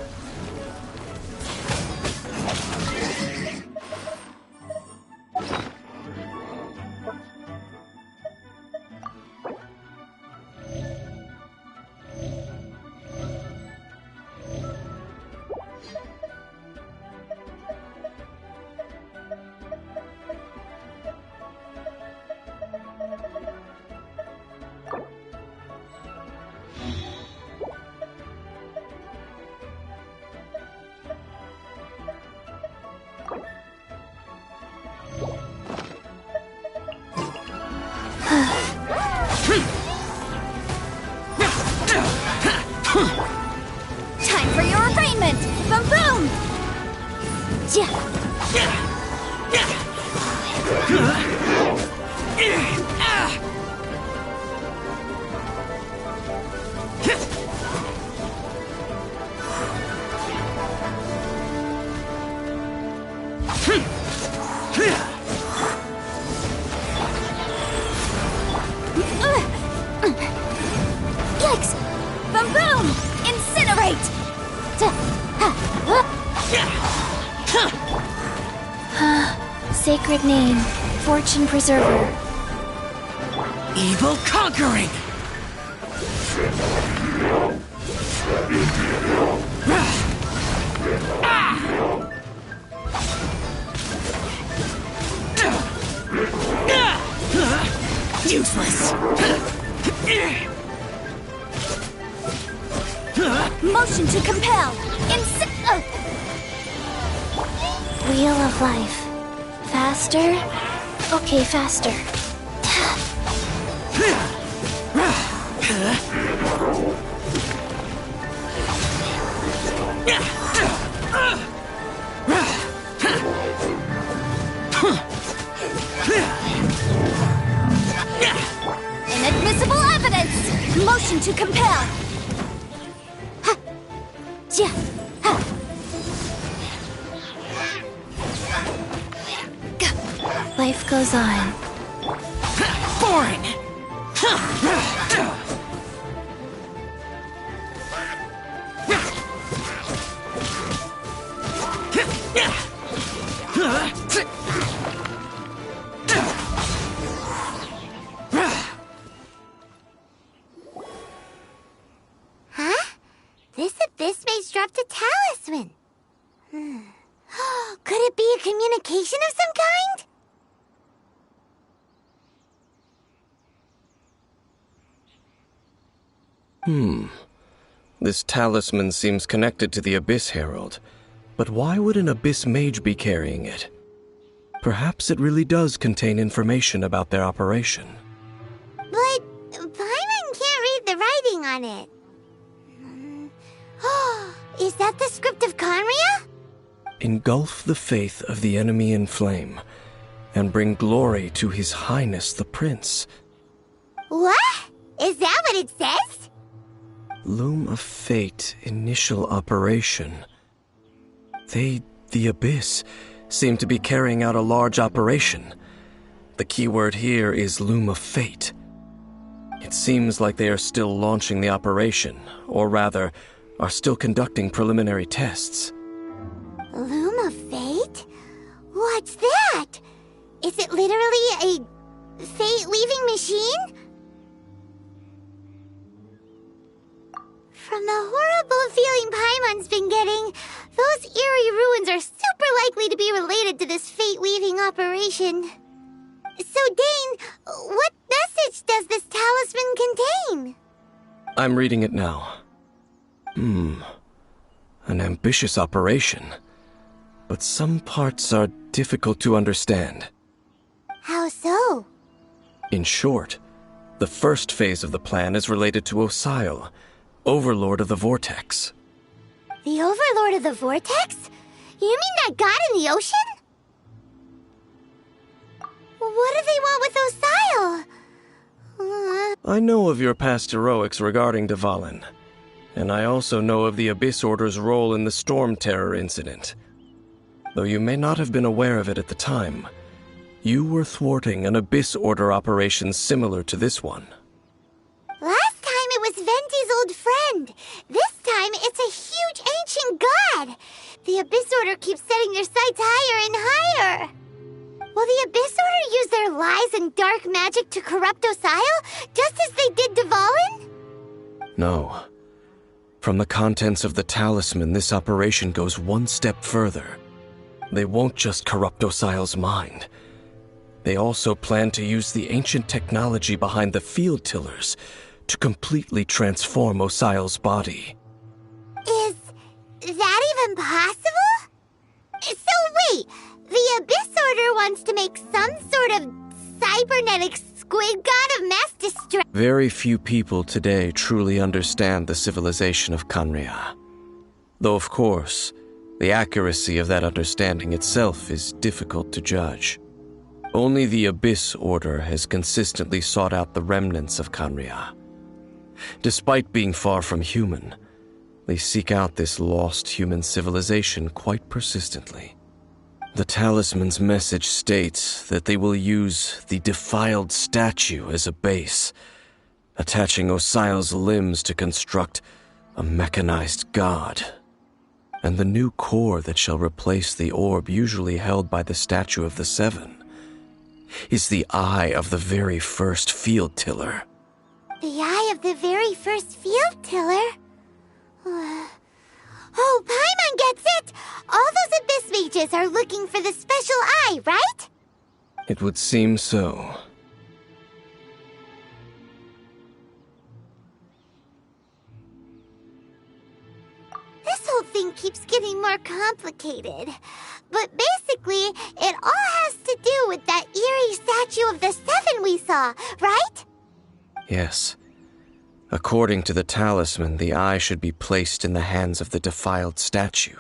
Time for your arraignment! Boom boom! Yikes! Boom boom! Incinerate! Sacred name, Fortune Preserver. Evil conquering! Useless! Motion to compel! Wheel of Life. Faster? Okay, faster. Inadmissible evidence! Motion to compel! Life goes on. Foreign! Huh? This abyss mage dropped a talisman. Could it be a communication of some kind? This talisman seems connected to the Abyss Herald. But why would an Abyss Mage be carrying it? Perhaps it really does contain information about their operation. But Paimon can't read the writing on it. Is that the script of Conria? Engulf the faith of the enemy in flame, and bring glory to His Highness the Prince. What? Is that what it says? Loom of Fate initial operation. They, the Abyss, seem to be carrying out a large operation. The keyword here is Loom of Fate. It seems like they are still launching the operation, or rather, are still conducting preliminary tests. Loom of Fate? What's that? Is it literally a fate-weaving machine? From the horrible feeling Paimon's been getting, those eerie ruins are super likely to be related to this fate-weaving operation. So, Dane, what message does this talisman contain? I'm reading it now. An ambitious operation. But some parts are difficult to understand. How so? In short, the first phase of the plan is related to Osile, Overlord of the Vortex. The Overlord of the Vortex? You mean that god in the ocean? What do they want with Osile? I know of your past heroics regarding Dvalin, and I also know of the Abyss Order's role in the Storm Terror incident. Though you may not have been aware of it at the time, you were thwarting an Abyss Order operation similar to this one. Last time it was Venti's old friend. This time it's a huge ancient god. The Abyss Order keeps setting their sights higher and higher. Will the Abyss Order use their lies and dark magic to corrupt Osile, just as they did Dvalin? No. From the contents of the talisman, this operation goes one step further. They won't just corrupt Osile's mind. They also plan to use the ancient technology behind the field tillers to completely transform Osile's body. Is that even possible? So wait, the Abyss Order wants to make some sort of cybernetic squid god of mass destruction. Very few people today truly understand the civilization of Conria. Though, of course, the accuracy of that understanding itself is difficult to judge. Only the Abyss Order has consistently sought out the remnants of Conria. Despite being far from human, they seek out this lost human civilization quite persistently. The talisman's message states that they will use the defiled statue as a base, attaching Osile's limbs to construct a mechanized god. And the new core that shall replace the orb usually held by the statue of the Seven is the eye of the very first field tiller. The eye of the very first field tiller? Oh, Paimon gets it! All those Abyss mages are looking for the special eye, right? It would seem so. This whole thing keeps getting more complicated. But basically, it all has to do with that eerie statue of the Seven we saw, right? Yes. According to the talisman, the eye should be placed in the hands of the defiled statue,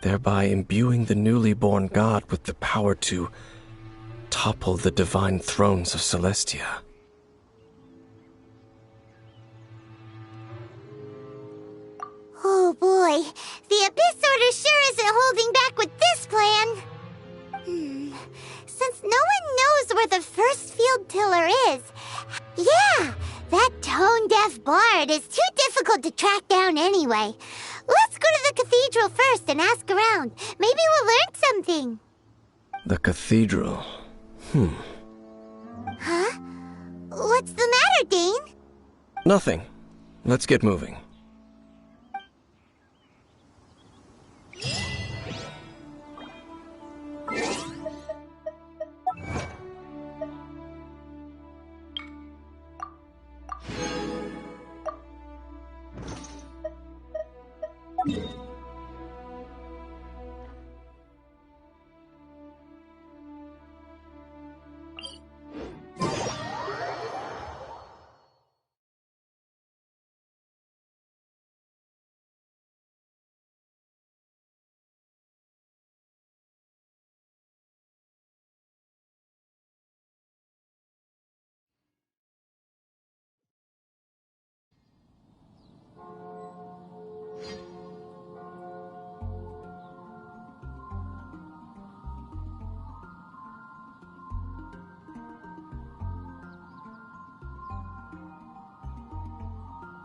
thereby imbuing the newly born god with the power to topple the divine thrones of Celestia. Oh boy, the Abyss Order sure isn't holding back with this plan. Since no one knows where the first field tiller is, yeah, that tone-deaf bard is too difficult to track down anyway. Let's go to the cathedral first and ask around. Maybe we'll learn something. The cathedral. Huh? What's the matter, Dane? Nothing. Let's get moving.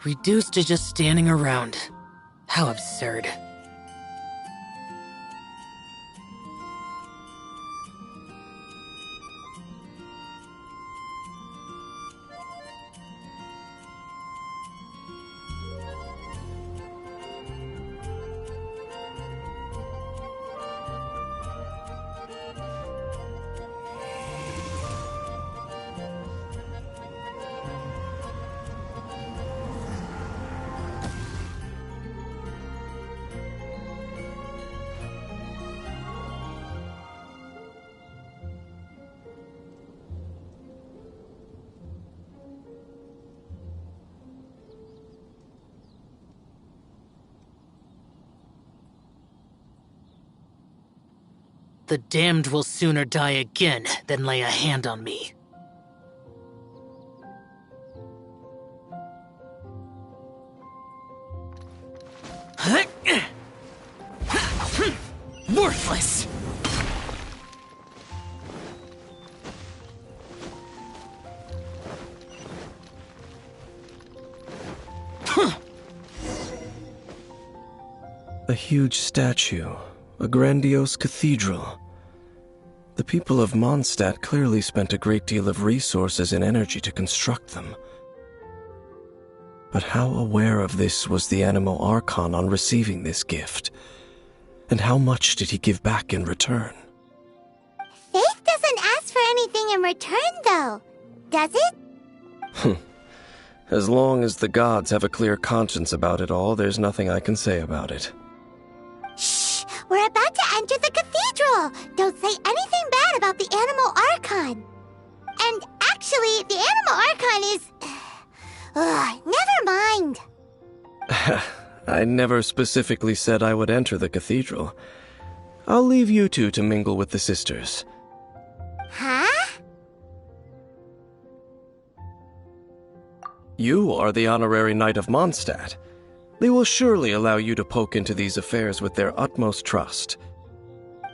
Reduced to just standing around. How absurd. The damned will sooner die again than lay a hand on me. Worthless! A huge statue, a grandiose cathedral. The people of Mondstadt clearly spent a great deal of resources and energy to construct them. But how aware of this was the Animo Archon on receiving this gift? And how much did he give back in return? Faith doesn't ask for anything in return, though, does it? As long as the gods have a clear conscience about it all, there's nothing I can say about it. Shh! We're about to enter the cathedral! Don't say anything bad about the Animo Archon! And actually, the Animo Archon is... never mind! I never specifically said I would enter the cathedral. I'll leave you two to mingle with the sisters. Huh? You are the honorary knight of Mondstadt. They will surely allow you to poke into these affairs with their utmost trust.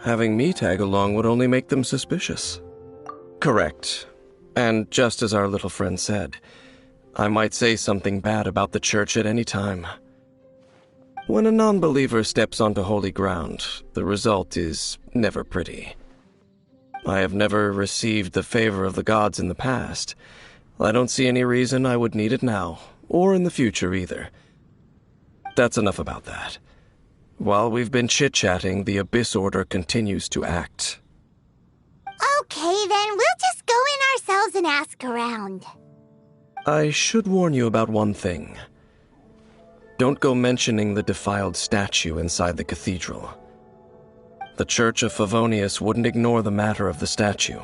Having me tag along would only make them suspicious. Correct. And just as our little friend said, I might say something bad about the church at any time. When a non-believer steps onto holy ground, the result is never pretty. I have never received the favor of the gods in the past. I don't see any reason I would need it now, or in the future either. That's enough about that. While we've been chit-chatting, the Abyss Order continues to act. Okay, then we'll just go in ourselves and ask around. I should warn you about one thing. Don't go mentioning the defiled statue inside the cathedral. The Church of Favonius wouldn't ignore the matter of the statue,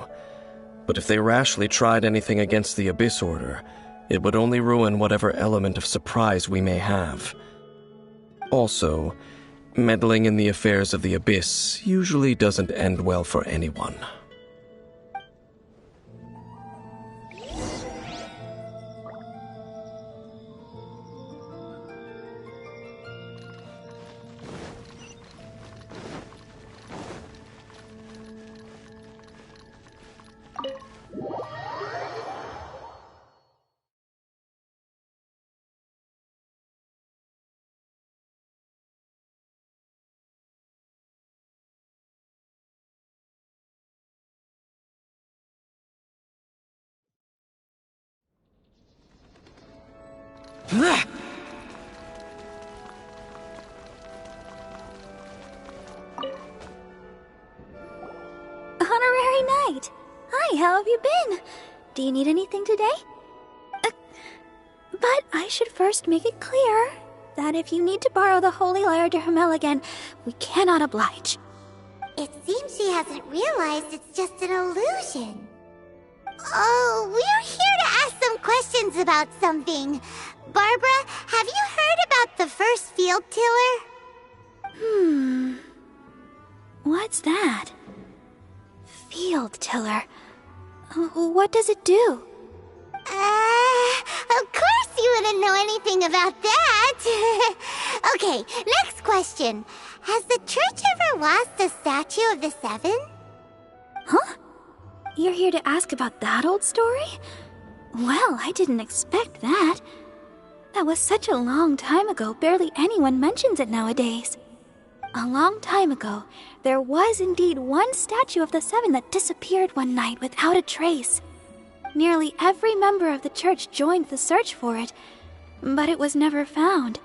but if they rashly tried anything against the Abyss Order, it would only ruin whatever element of surprise we may have. Also, meddling in the affairs of the Abyss usually doesn't end well for anyone. Knight. Hi, how have you been? Do you need anything today? But I should first make it clear that if you need to borrow the Holy Lyre de Hermel again, we cannot oblige. It seems she hasn't realized it's just an illusion. Oh, we're here to ask some questions about something. Barbara, have you heard about the first field tiller? What's that? Field tiller. What does it do? Of course you wouldn't know anything about that. Okay, next question. Has the church ever lost a statue of the Seven? Huh? You're here to ask about that old story? Well, I didn't expect that. That was such a long time ago, barely anyone mentions it nowadays. A long time ago, there was indeed one statue of the Seven that disappeared one night without a trace. Nearly every member of the church joined the search for it, but it was never found.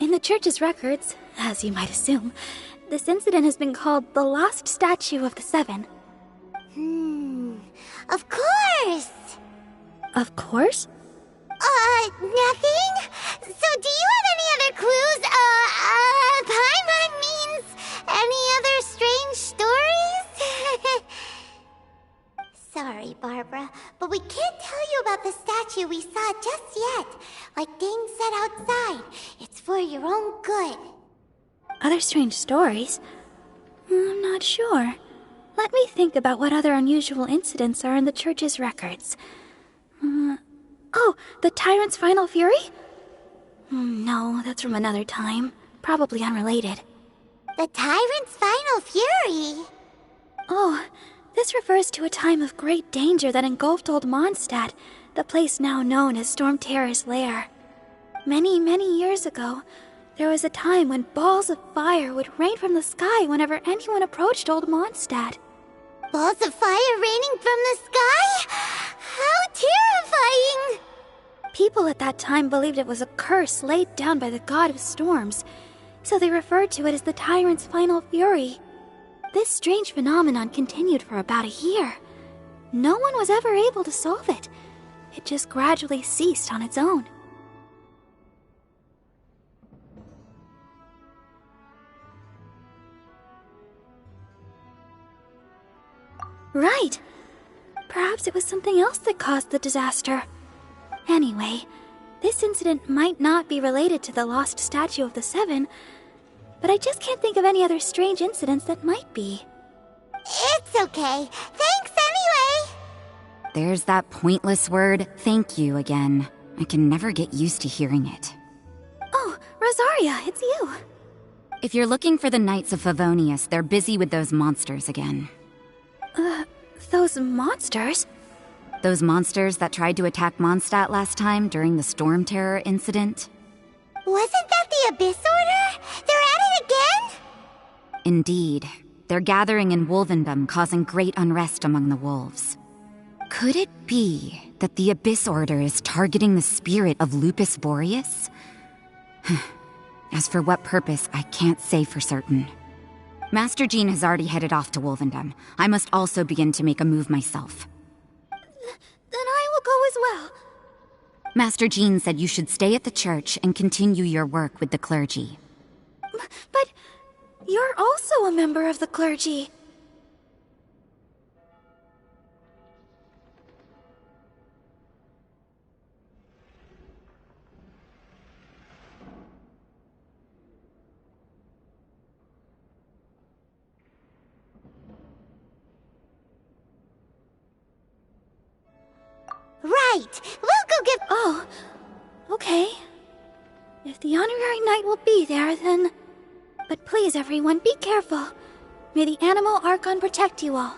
In the church's records, as you might assume, this incident has been called the Lost Statue of the Seven. Of course! Of course? Nothing? So do you have any other clues? Paimon means any other strange stories? Sorry, Barbara, but we can't tell you about the statue we saw just yet. Like Dane said outside, it's for your own good. Other strange stories? I'm not sure. Let me think about what other unusual incidents are in the church's records. Oh, the Tyrant's Final Fury? No, that's from another time. Probably unrelated. The Tyrant's Final Fury? Oh, this refers to a time of great danger that engulfed Old Mondstadt, the place now known as Storm Terror's lair. Many, many years ago, there was a time when balls of fire would rain from the sky whenever anyone approached Old Mondstadt. Balls of fire raining from the sky? How terrifying! People at that time believed it was a curse laid down by the god of storms, so they referred to it as the Tyrant's Final Fury. This strange phenomenon continued for about a year. No one was ever able to solve it. It just gradually ceased on its own. Right. Perhaps it was something else that caused the disaster. Anyway, this incident might not be related to the lost statue of the Seven, but I just can't think of any other strange incidents that might be. It's okay. Thanks anyway! There's that pointless word, thank you, again. I can never get used to hearing it. Oh, Rosaria, it's you. If you're looking for the Knights of Favonius, they're busy with those monsters again. Those monsters? Those monsters that tried to attack Mondstadt last time during the Storm Terror incident? Wasn't that the Abyss Order? They're at it again? Indeed. They're gathering in Wolvendom, causing great unrest among the wolves. Could it be that the Abyss Order is targeting the spirit of Lupus Boreas? As for what purpose, I can't say for certain. Master Jean has already headed off to Wolvendom. I must also begin to make a move myself. Then I will go as well. Master Jean said you should stay at the church and continue your work with the clergy. But you're also a member of the clergy. Right! We'll go get... Oh, okay. If the honorary knight will be there, then... But please, everyone, be careful. May the Animal Archon protect you all.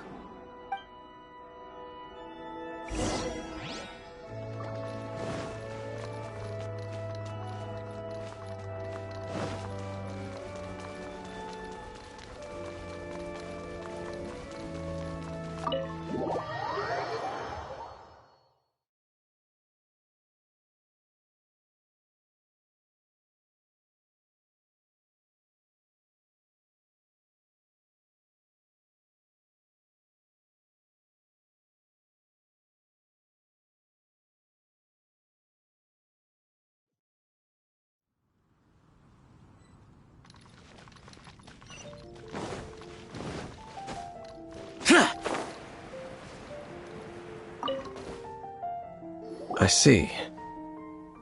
I see.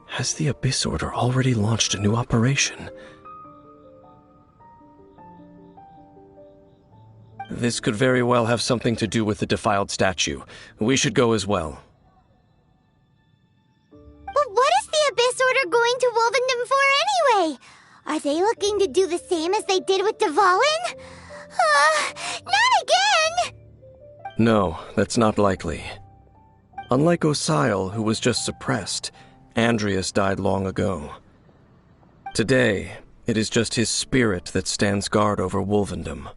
Has the Abyss Order already launched a new operation? This could very well have something to do with the defiled statue. We should go as well. But what is the Abyss Order going to Wolvendom for anyway? Are they looking to do the same as they did with Dvalin? Not again! No, that's not likely. Unlike Osile, who was just suppressed, Andreas died long ago. Today, it is just his spirit that stands guard over Wolvendom.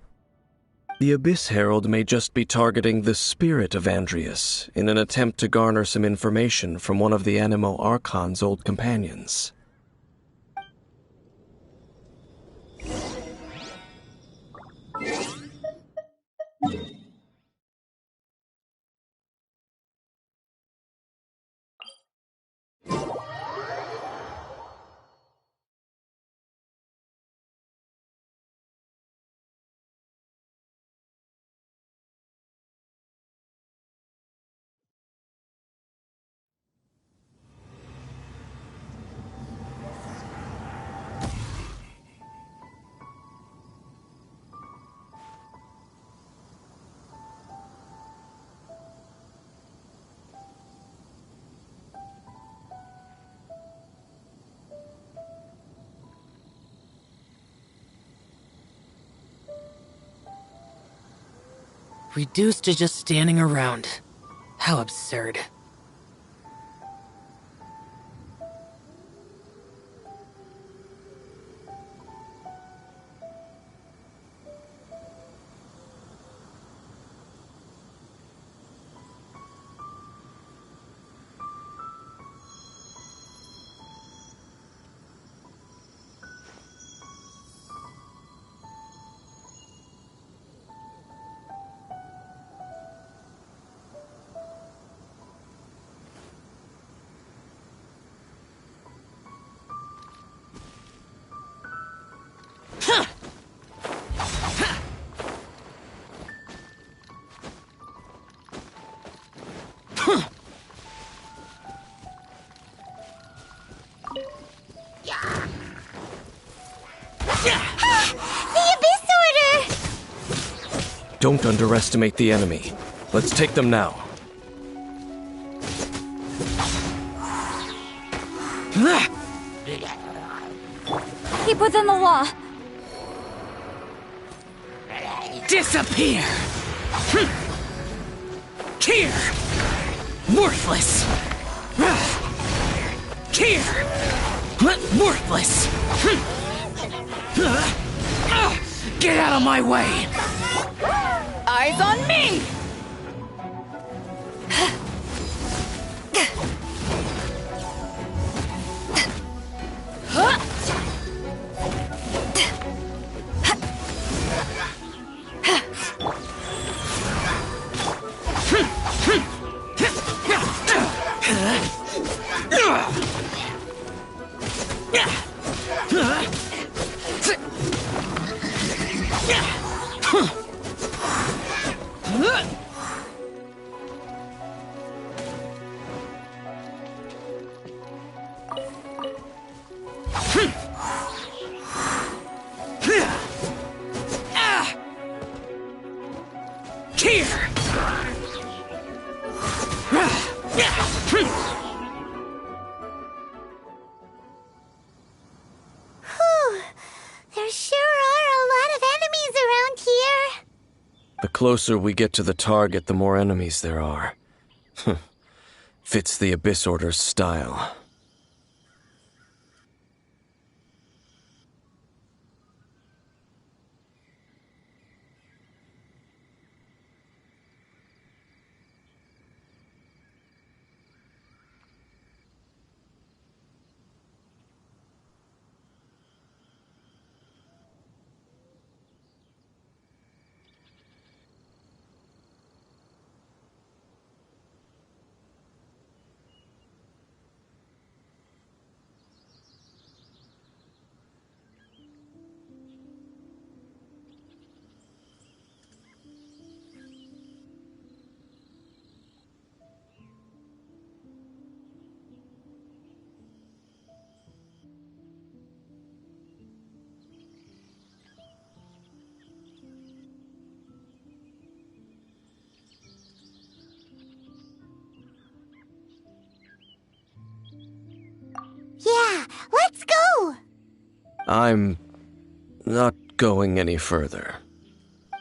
The Abyss Herald may just be targeting the spirit of Andreas in an attempt to garner some information from one of the Animo Archon's old companions. Reduced to just standing around. How absurd. Don't underestimate the enemy. Let's take them now. Keep within the law. Disappear! Here! Worthless! Here! Worthless! Get out of my way! Eyes on me! The closer we get to the target, the more enemies there are. Fits the Abyss Order's style. I'm not going any further.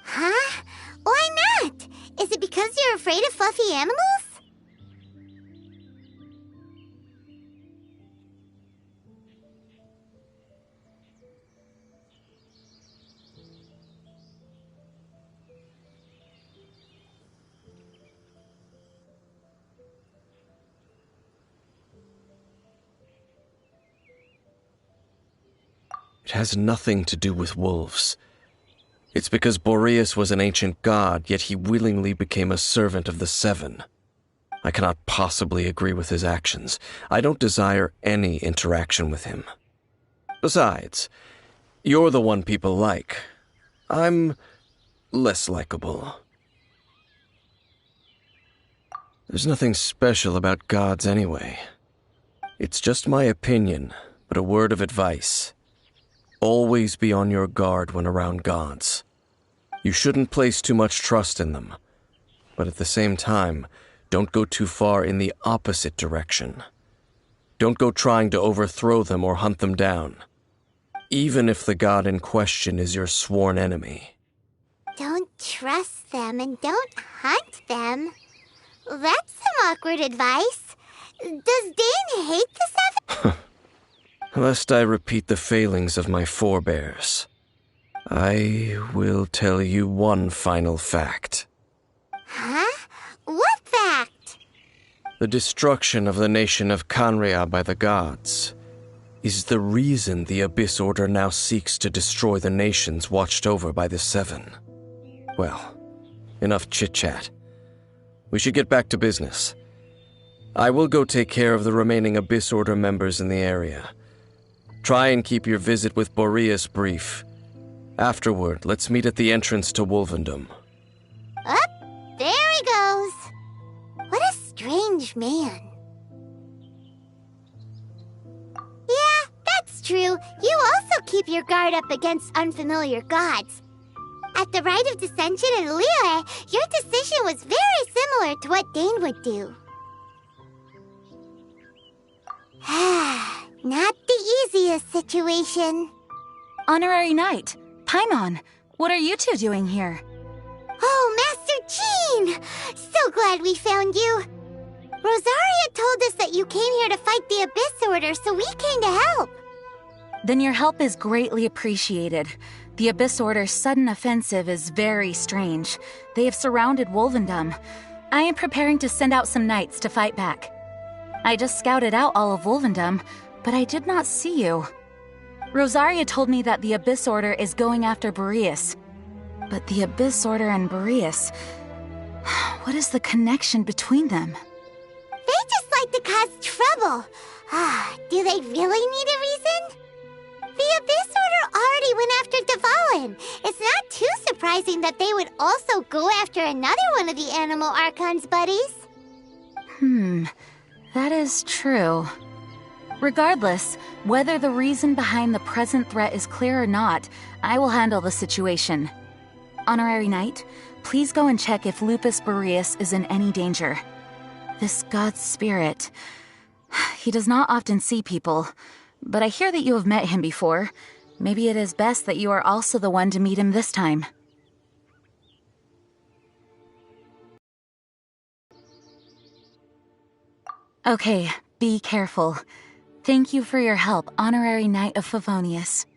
Huh? Why not? Is it because you're afraid of fluffy animals? It has nothing to do with wolves. It's because Boreas was an ancient god, yet he willingly became a servant of the Seven. I cannot possibly agree with his actions. I don't desire any interaction with him. Besides, you're the one people like. I'm less likable. There's nothing special about gods anyway. It's just my opinion, but a word of advice. Always be on your guard when around gods. You shouldn't place too much trust in them, but at the same time, don't go too far in the opposite direction. Don't go trying to overthrow them or hunt them down, even if the god in question is your sworn enemy. Don't trust them and don't hunt them. That's some awkward advice. Does Dane hate the Seven? Lest I repeat the failings of my forebears, I will tell you one final fact. Huh? What fact? The destruction of the nation of Canria by the gods is the reason the Abyss Order now seeks to destroy the nations watched over by the Seven. Well, enough chit-chat. We should get back to business. I will go take care of the remaining Abyss Order members in the area. Try and keep your visit with Boreas brief. Afterward, let's meet at the entrance to Wolvendom. Up, there he goes. What a strange man. Yeah, that's true. You also keep your guard up against unfamiliar gods. At the Rite of Dissension in Liyue, your decision was very similar to what Dane would do. Not the easiest situation. Honorary Knight, Paimon, what are you two doing here? Oh, Master Jean! So glad we found you. Rosaria told us that you came here to fight the Abyss Order, so we came to help. Then your help is greatly appreciated. The Abyss Order's sudden offensive is very strange. They have surrounded Wolvendom. I am preparing to send out some knights to fight back. I just scouted out all of Wolvendom, but I did not see you. Rosaria told me that the Abyss Order is going after Boreas. But the Abyss Order and Boreas... what is the connection between them? They just like to cause trouble. Do they really need a reason? The Abyss Order already went after Devalin. It's not too surprising that they would also go after another one of the Animal Archon's buddies. That is true. Regardless, whether the reason behind the present threat is clear or not, I will handle the situation. Honorary Knight, please go and check if Lupus Boreas is in any danger. This god's spirit... he does not often see people, but I hear that you have met him before. Maybe it is best that you are also the one to meet him this time. Okay, be careful. Thank you for your help, Honorary Knight of Favonius.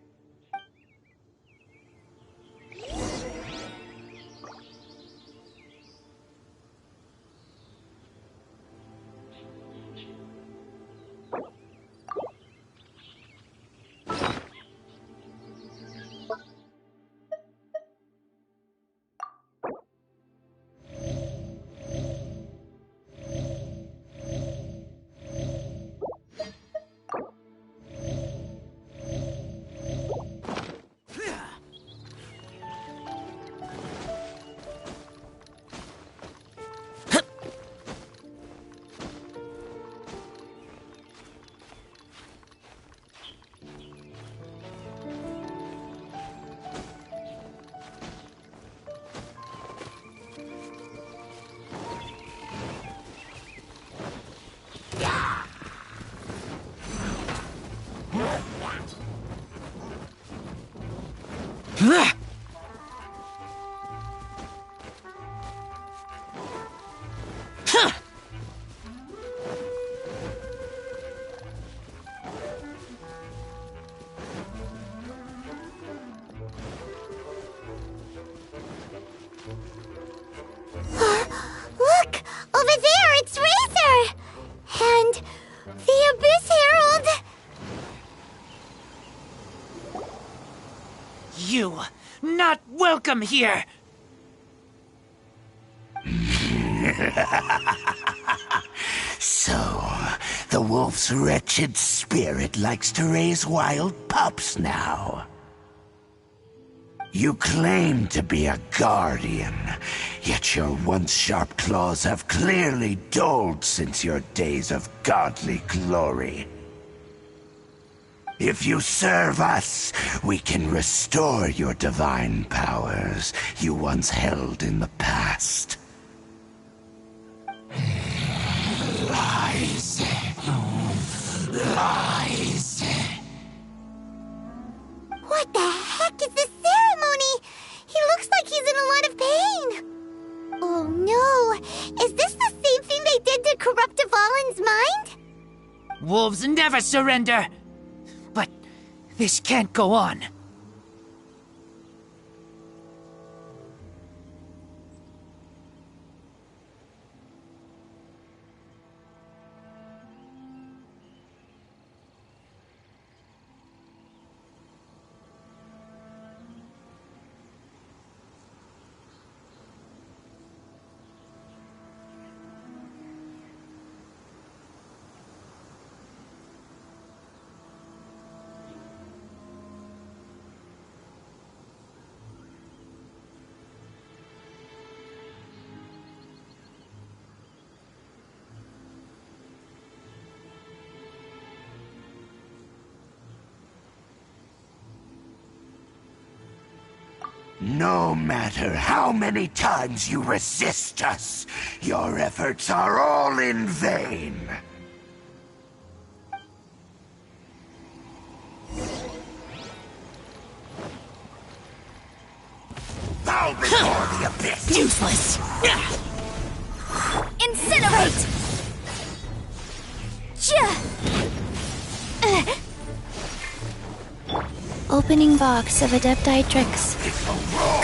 Look! Over there, it's Razor! And the Abyss Herald! You, not welcome here! So, the wolf's wretched spirit likes to raise wild pups now. You claim to be a guardian, yet your once sharp claws have clearly dulled since your days of godly glory. If you serve us, we can restore your divine powers you once held in the past. Lies. Lies. What the heck is this ceremony? He looks like he's in a lot of pain. Oh no! Is this the same thing they did to corrupt Dvalin's mind? Wolves never surrender! But this can't go on. No matter how many times you resist us, your efforts are all in vain. Bow before the abyss! Useless! Incinerate! Opening box of Adepti tricks.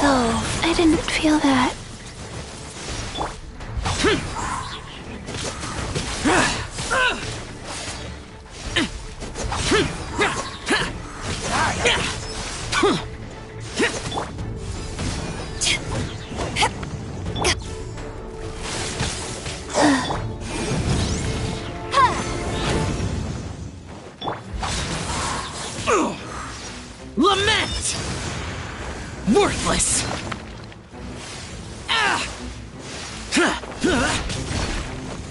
Go. I didn't feel that. Lament! Worthless!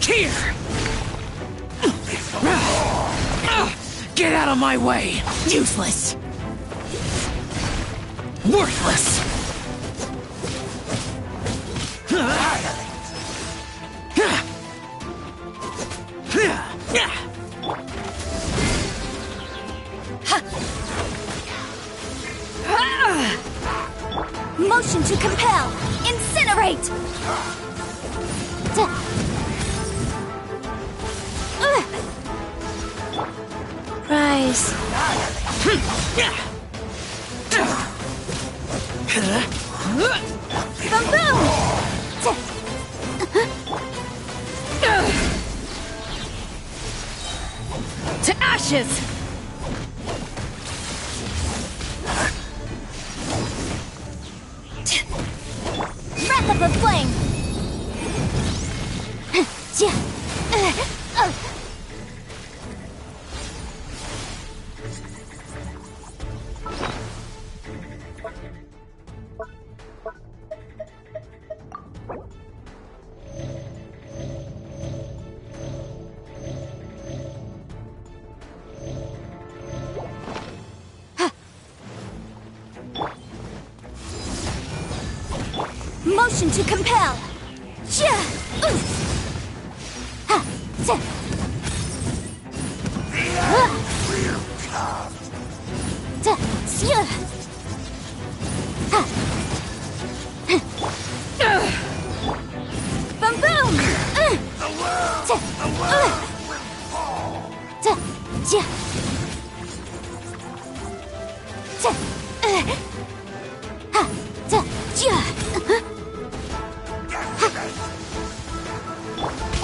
Here! Get out of my way! Useless! Worthless! Motion to compel! Incinerate! Rise. To ashes! Breath of the flame! Motion to compel!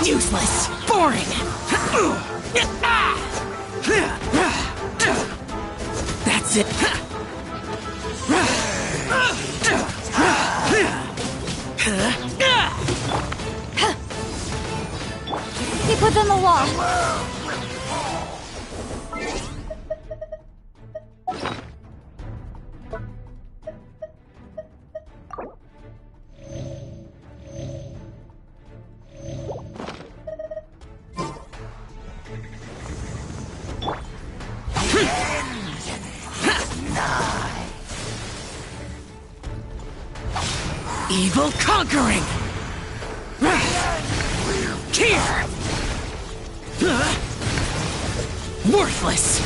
Useless! Boring! That's it! Keep within the wall. Evil conquering! Here! Worthless!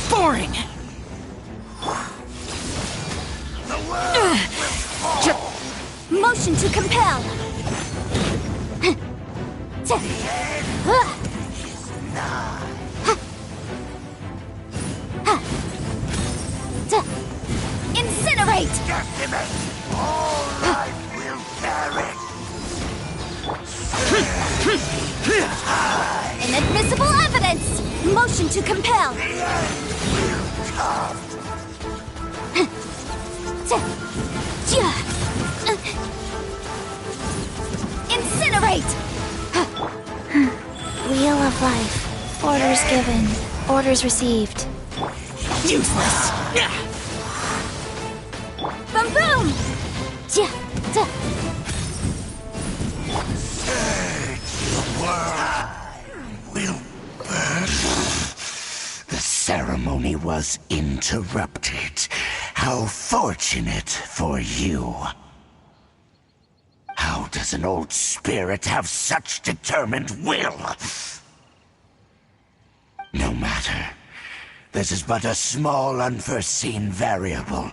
Boring! Motion to compel. Incinerate! All life will perish. Inadmissible evidence! Motion to compel. Incinerate! Wheel of life. Orders given. Orders received. Useless! Boom boom! The ceremony was interrupted. How fortunate for you. How does an old spirit have such determined will? No matter. This is but a small unforeseen variable.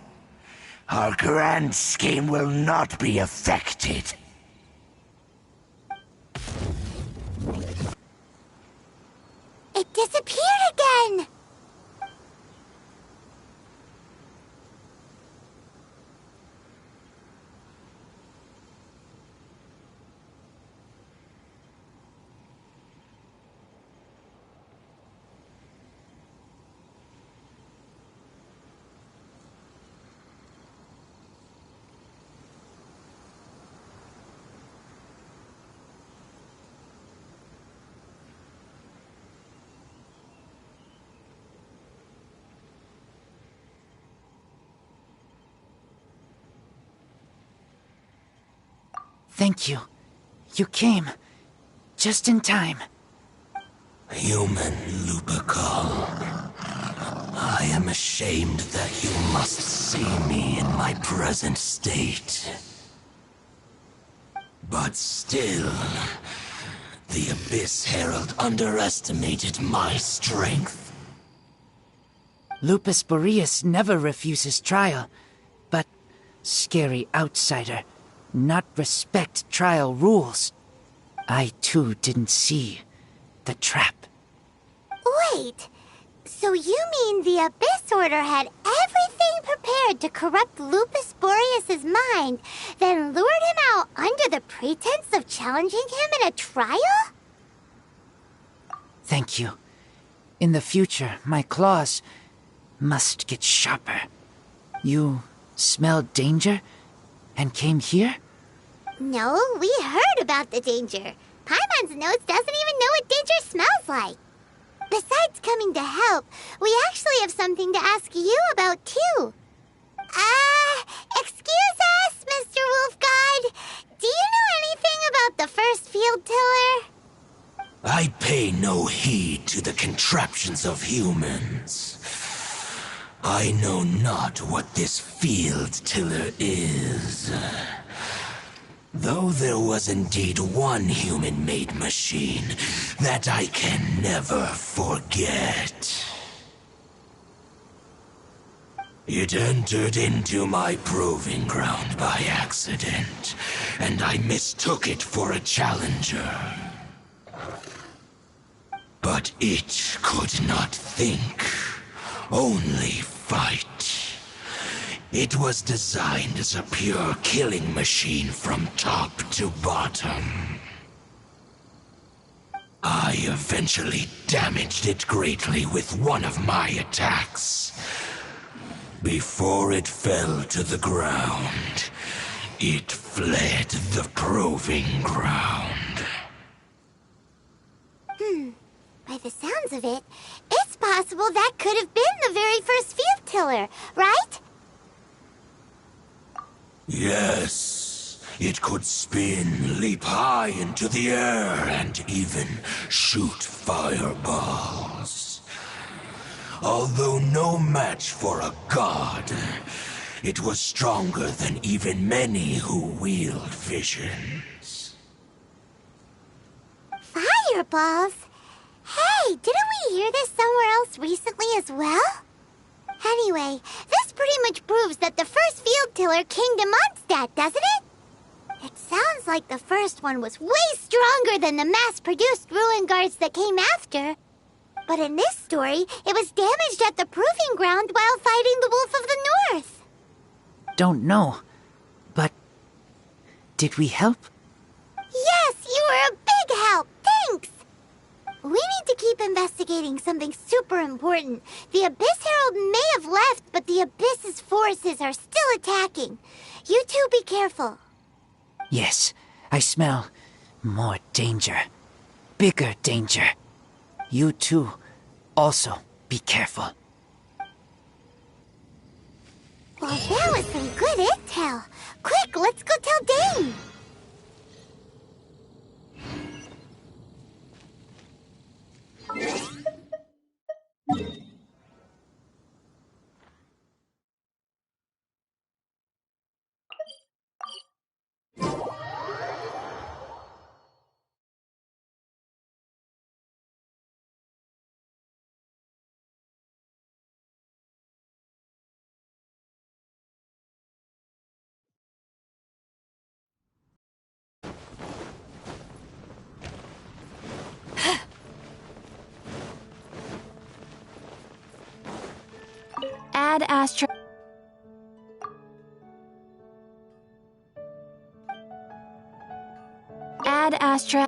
Our grand scheme will not be affected. It disappeared again! Thank you. You came. Just in time. Human Lupercal. I am ashamed that you must see me in my present state. But still, the Abyss Herald underestimated my strength. Lupus Boreas never refuses trial, but scary outsider, not respect trial rules. I too didn't see the trap. Wait, so you mean the Abyss Order had everything prepared to corrupt Lupus Boreas' mind, then lured him out under the pretense of challenging him in a trial? Thank you. In the future, my claws must get sharper. You smelled danger and came here? No, we heard about the danger. Paimon's nose doesn't even know what danger smells like. Besides coming to help, we actually have something to ask you about, too. Excuse us, Mr. Wolf Guide. Do you know anything about the first field tiller? I pay no heed to the contraptions of humans. I know not what this field tiller is. Though there was indeed one human-made machine that I can never forget. It entered into my proving ground by accident, and I mistook it for a challenger. But it could not think only fight. It was designed as a pure killing machine from top to bottom. I eventually damaged it greatly with one of my attacks. Before it fell to the ground, it fled the proving ground. By the sounds of it, it's possible that could have been the very first field tiller, right? Yes, it could spin, leap high into the air, and even shoot fireballs. Although no match for a god, it was stronger than even many who wield visions. Fireballs? Hey, didn't we hear this somewhere else recently as well? Anyway, this pretty much proves that the first field tiller came to Mondstadt, doesn't it? It sounds like the first one was way stronger than the mass-produced ruin guards that came after. But in this story, it was damaged at the proving ground while fighting the Wolf of the North. Don't know, but did we help? Yes, you were a big help. Thanks. We need to keep investigating something super important. The Abyss Herald may have left, but the Abyss's forces are still attacking. You two be careful. Yes, I smell more danger. Bigger danger. You too, also be careful. Well, that was some good intel. Quick, let's go tell Dane. Add Astra. Add Astra.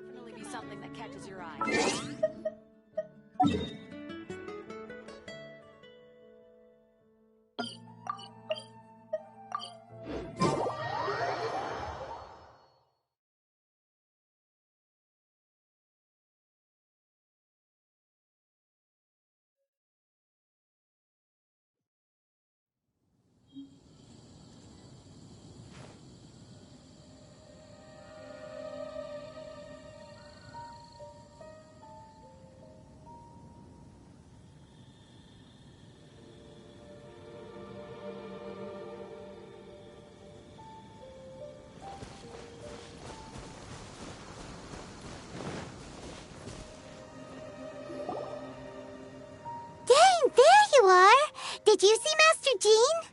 Definitely be something that catches your eye. Dane, there you are. Did you see Master Jean?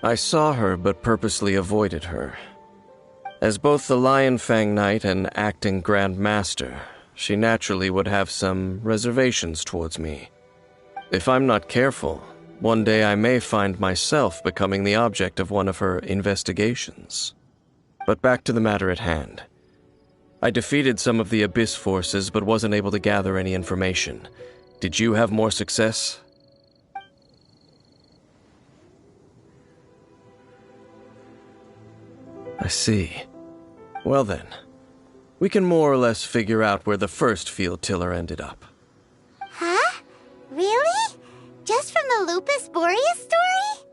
I saw her, but purposely avoided her. As both the Lion Fang Knight and acting Grand Master, she naturally would have some reservations towards me. If I'm not careful, one day I may find myself becoming the object of one of her investigations. But back to the matter at hand. I defeated some of the Abyss forces, but wasn't able to gather any information. Did you have more success? I see. Well then, we can more or less figure out where the first field tiller ended up. Huh? Really? Just from the Lupus Boreas story?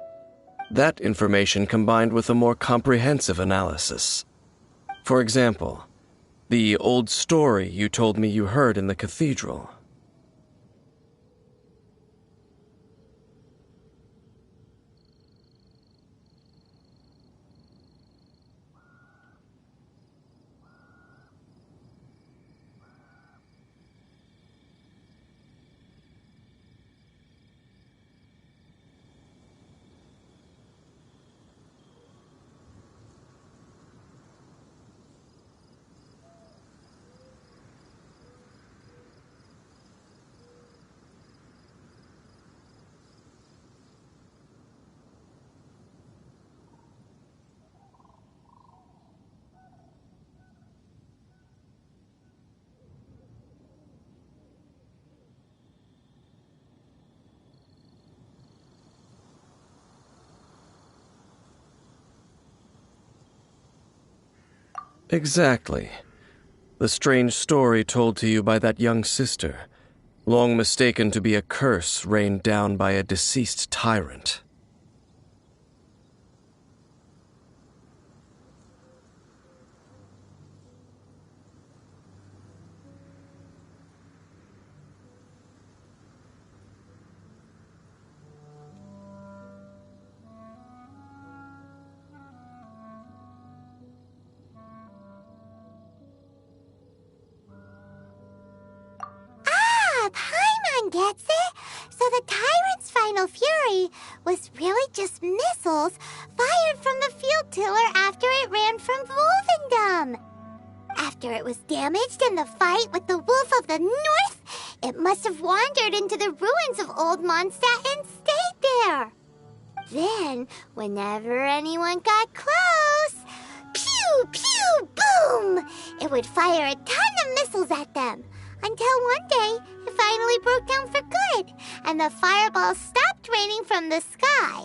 That information combined with a more comprehensive analysis. For example, the old story you told me you heard in the cathedral. Exactly. The strange story told to you by that young sister, long mistaken to be a curse rained down by a deceased tyrant. Paimon gets it! So the tyrant's final fury was really just missiles fired from the field tiller after it ran from Wolvendom. After it was damaged in the fight with the Wolf of the North, it must have wandered into the ruins of Old Mondstadt and stayed there. Then, whenever anyone got close, pew, pew, boom! It would fire a ton of missiles at them. Until one day, it finally broke down for good, and the fireballs stopped raining from the sky.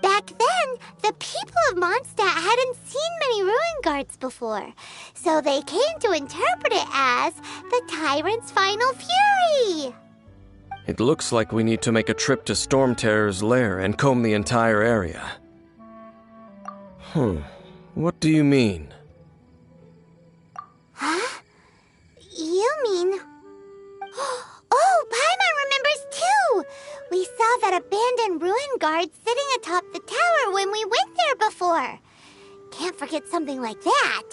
Back then, the people of Mondstadt hadn't seen many ruin guards before, so they came to interpret it as the tyrant's final fury. It looks like we need to make a trip to Storm Terror's lair and comb the entire area. What do you mean? Huh? You mean... Oh, Paimon remembers too! We saw that abandoned ruin guard sitting atop the tower when we went there before. Can't forget something like that.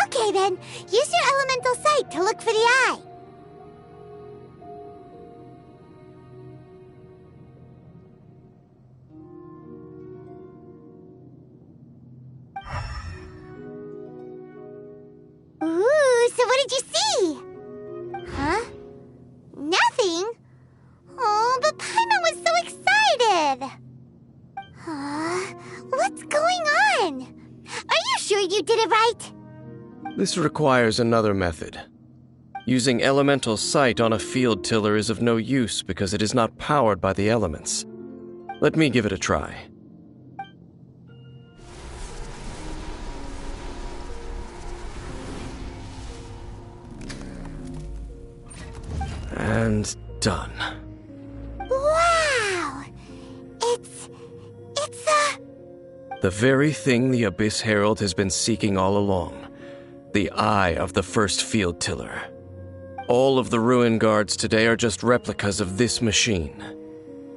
Okay then, use your elemental sight to look for the eye. Ooh, so what did you see? Huh? Nothing? Oh, but Paimon was so excited! What's going on? Are you sure you did it right? This requires another method. Using elemental sight on a field tiller is of no use because it is not powered by the elements. Let me give it a try. And done. Wow! It's the very thing the Abyss Herald has been seeking all along. The eye of the first field tiller. All of the ruin guards today are just replicas of this machine.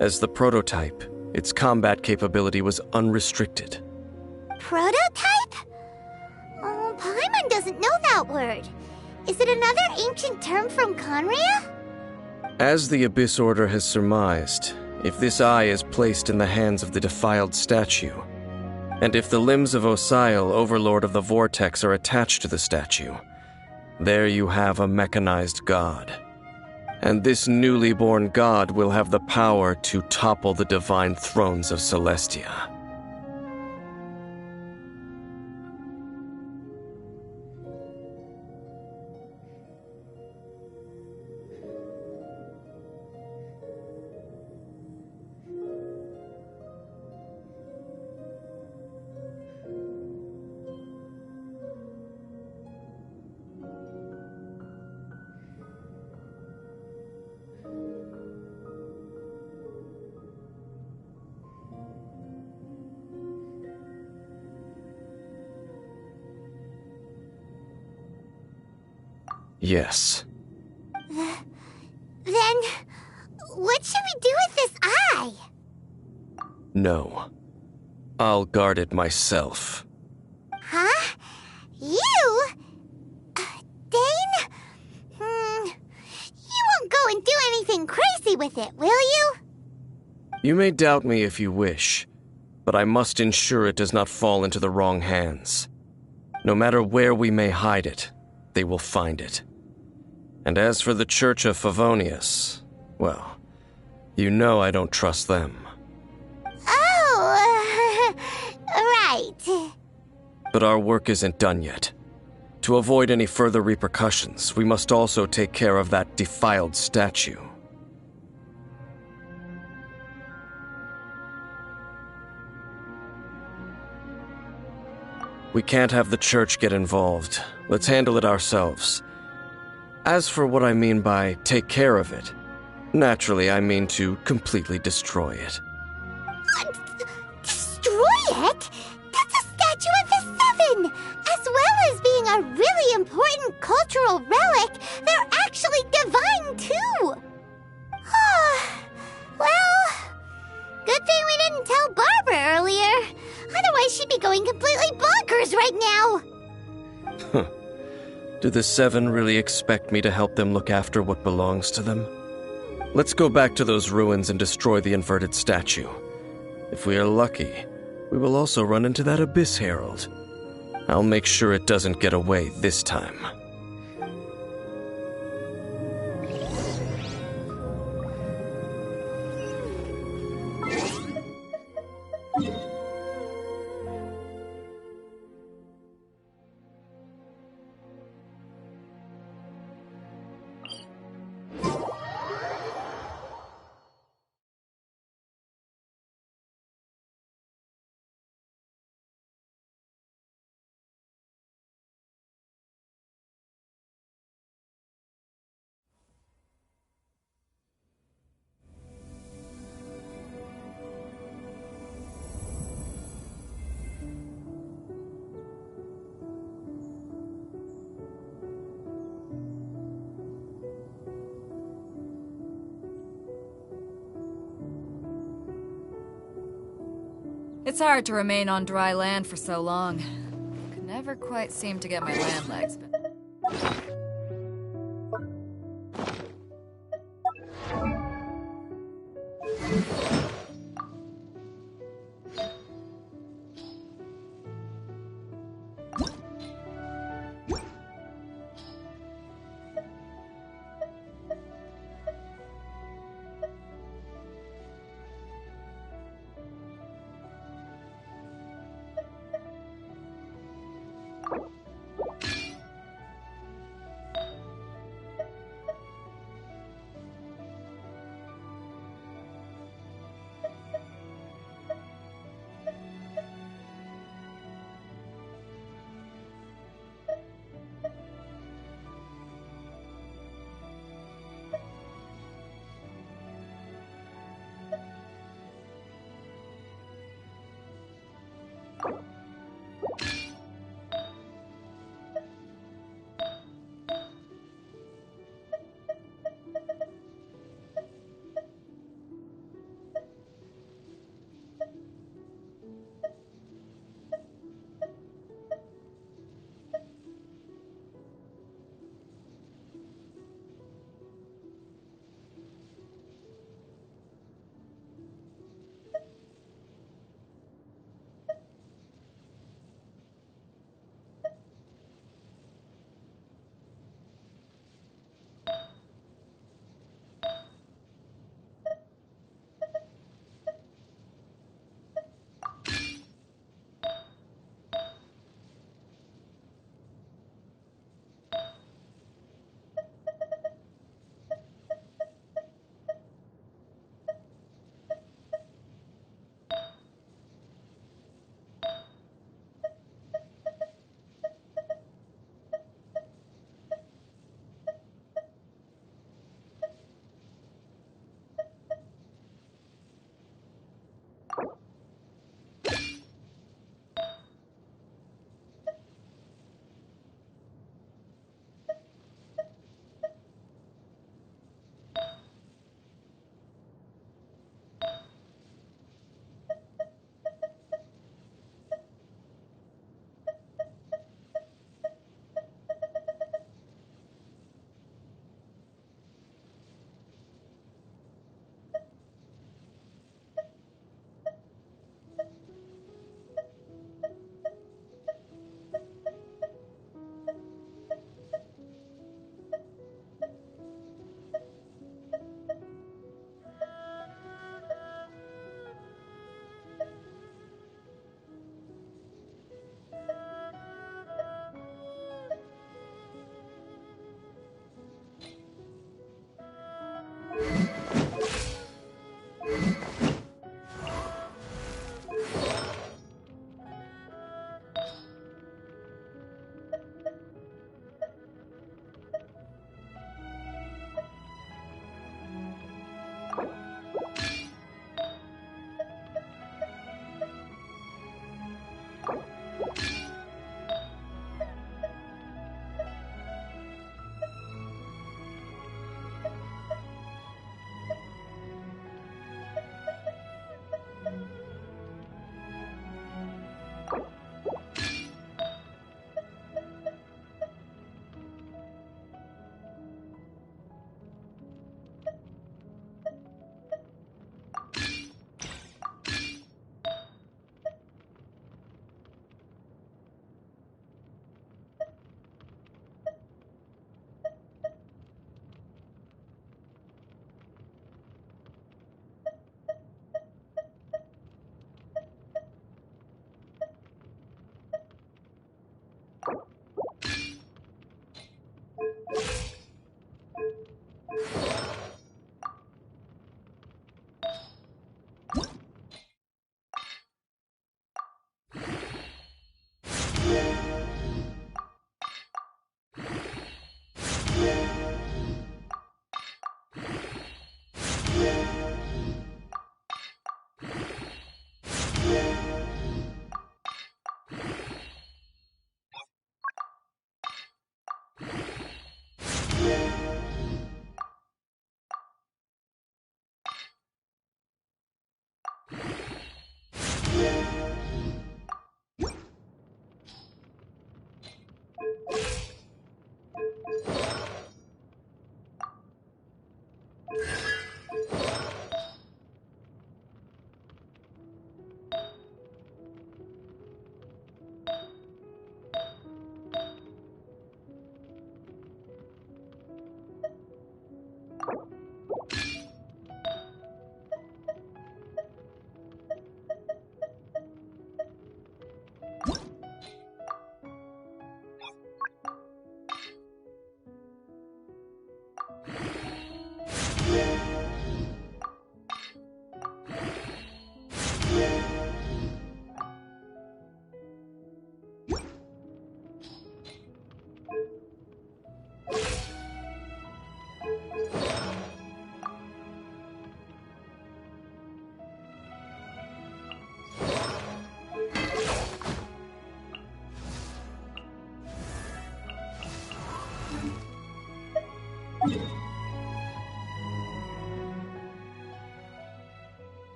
As the prototype, its combat capability was unrestricted. Prototype? Oh, Paimon doesn't know that word. Is it another ancient term from Conria? As the Abyss Order has surmised, if this eye is placed in the hands of the defiled statue, and if the limbs of Osiel, Overlord of the Vortex, are attached to the statue, there you have a mechanized god. And this newly born god will have the power to topple the divine thrones of Celestia. Yes. Then, what should we do with this eye? No. I'll guard it myself. Huh? You? Dane? You won't go and do anything crazy with it, will you? You may doubt me if you wish, but I must ensure it does not fall into the wrong hands. No matter where we may hide it, they will find it. And as for the Church of Favonius, well, you know I don't trust them. Oh, right. But our work isn't done yet. To avoid any further repercussions, we must also take care of that defiled statue. We can't have the church get involved. Let's handle it ourselves. As for what I mean by take care of it, naturally I mean to completely destroy it. Destroy it? That's a statue of the Seven! As well as being a really important cultural relic, they're actually divine too! Well, good thing we didn't tell Barbara earlier. Otherwise she'd be going completely bonkers right now! Do the Seven really expect me to help them look after what belongs to them? Let's go back to those ruins and destroy the inverted statue. If we are lucky, we will also run into that Abyss Herald. I'll make sure it doesn't get away this time. It's hard to remain on dry land for so long. Could never quite seem to get my land legs, but...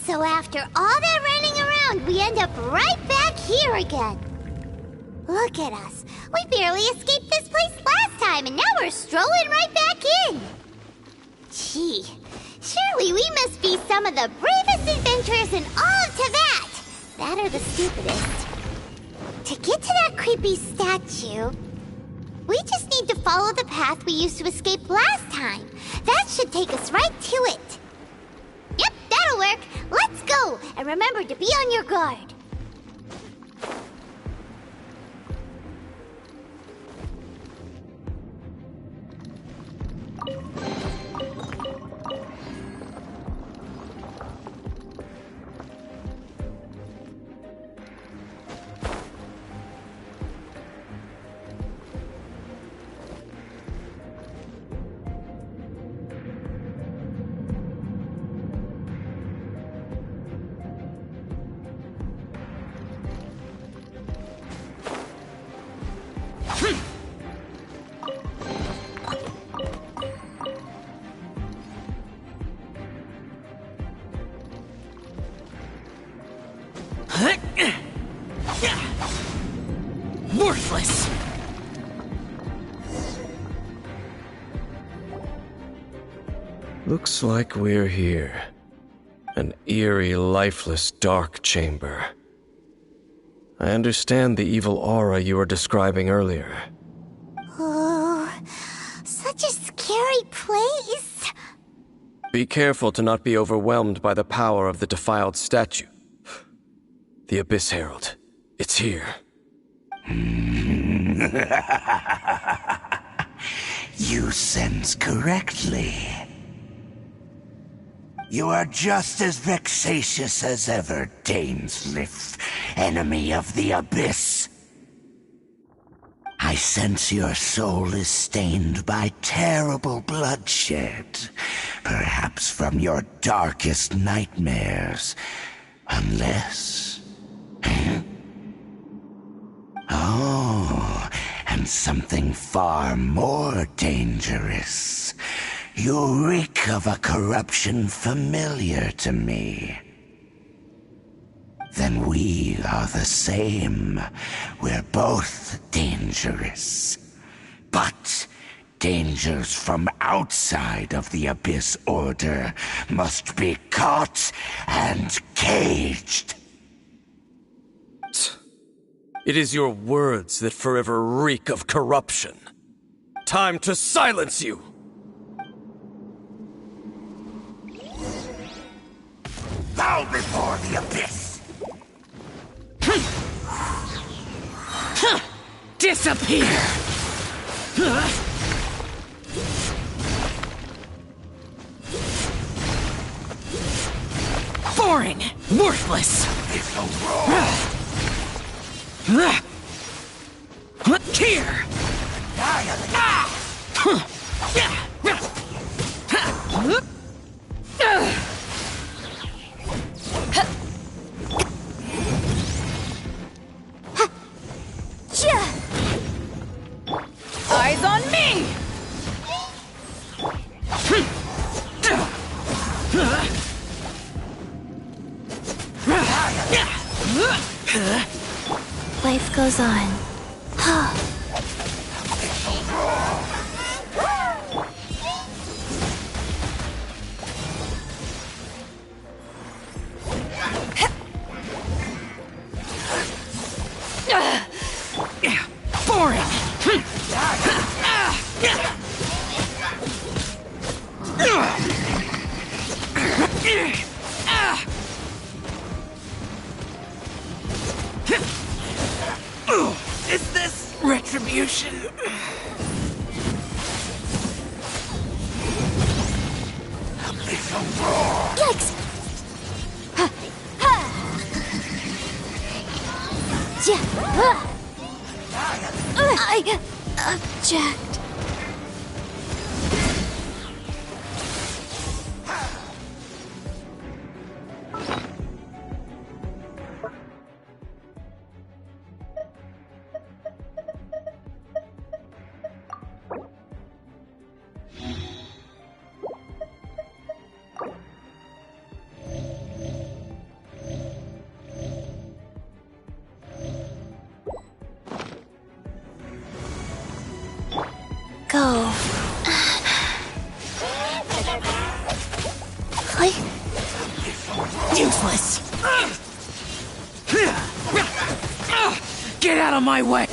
So after all that running around, we end up right back here again. Look at us. We barely escaped this place last time, and now we're strolling right back in. Gee, surely we must be some of the bravest adventurers in all of Tibet. That or the stupidest. To get to that creepy statue, we just need to follow the path we used to escape last time. That should take us right to it. Yep, that'll work. Let's go, and remember to be on your guard. Worthless! Looks like we're here. An eerie, lifeless, dark chamber. I understand the evil aura you were describing earlier. Oh, such a scary place. Be careful to not be overwhelmed by the power of the defiled statue. The Abyss Herald. It's here. You sense correctly. You are just as vexatious as ever, Dainslif, enemy of the Abyss. I sense your soul is stained by terrible bloodshed, perhaps from your darkest nightmares, unless... Oh, and something far more dangerous. You reek of a corruption familiar to me. Then we are the same. We're both dangerous. But dangers from outside of the Abyss Order must be caught and caged. It is your words that forever reek of corruption. Time to silence you! Bow before the Abyss! Disappear! Boring! Worthless! It's a roar! Here! Eyes on me! Life goes on. Boring! Is this retribution? Yikes! I object. Go. Useless! Get out of my way!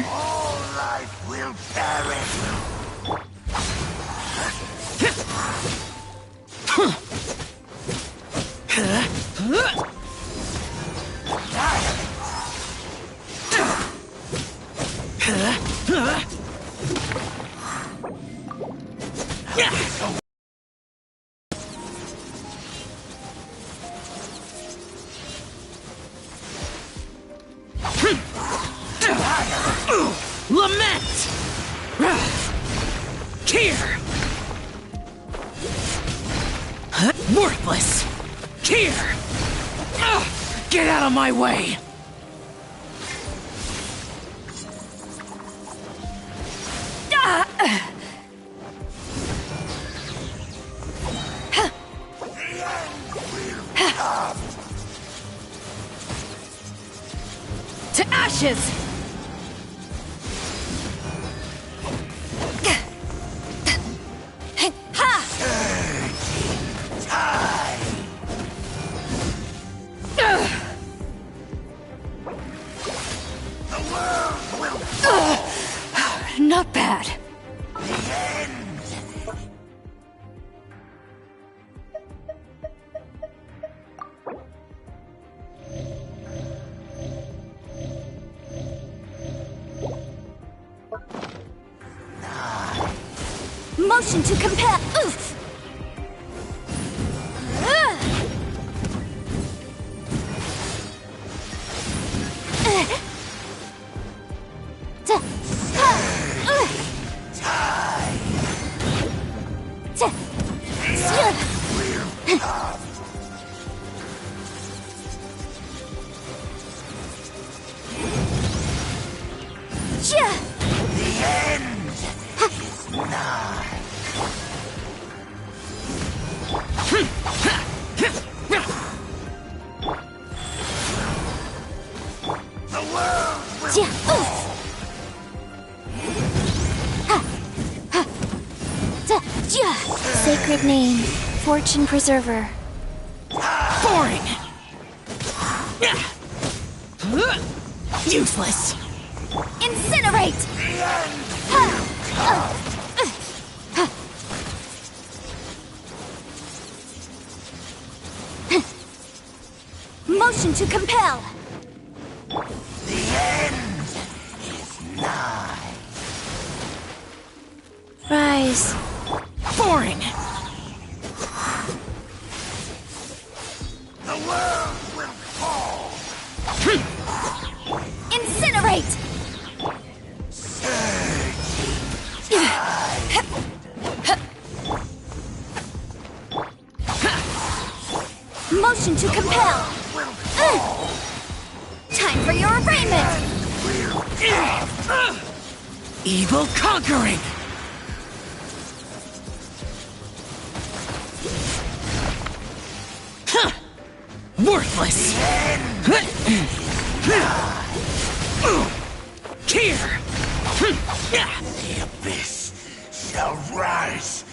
All life will perish. Lament! Here! Worthless! Here! Get out of my way! To ashes! Not bad. Motion to compel. Oof. Sacred name, Fortune Preserver. Boring! Useless! Incinerate! Motion to compel. The end is nigh. Rise. Boring! The world will fall. Incinerate! Motion to compel. Time for your arraignment. Evil conquering! Worthless! Here! The abyss shall rise.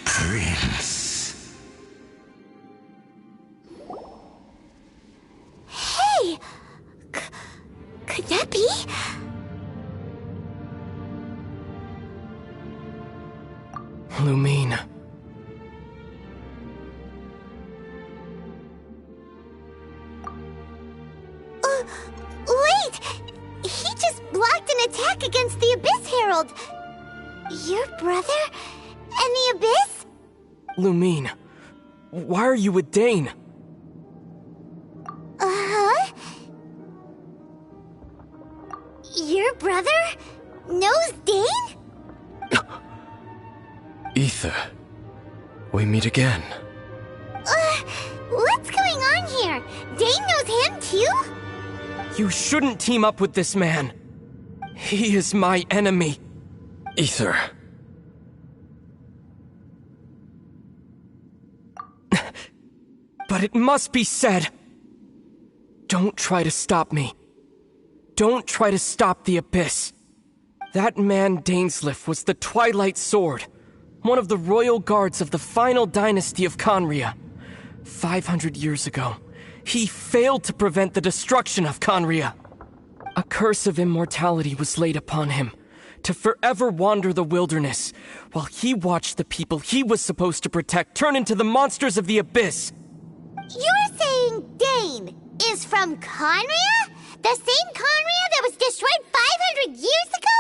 Prince. Wait! He just blocked an attack against the Abyss Herald! Your brother? And the Abyss? Lumine, why are you with Dane? Uh-huh? Your brother knows Dane? Ether, we meet again. What's going on here? Dane knows him too? You shouldn't team up with this man. He is my enemy. Ether. But it must be said. Don't try to stop me. Don't try to stop the Abyss. That man Dainsleif was the Twilight Sword, one of the royal guards of the final dynasty of Conria. 500 years ago, he failed to prevent the destruction of Conria. A curse of immortality was laid upon him, to forever wander the wilderness, while he watched the people he was supposed to protect turn into the monsters of the Abyss. You're saying Dane is from Conria? The same Conria that was destroyed 500 years ago?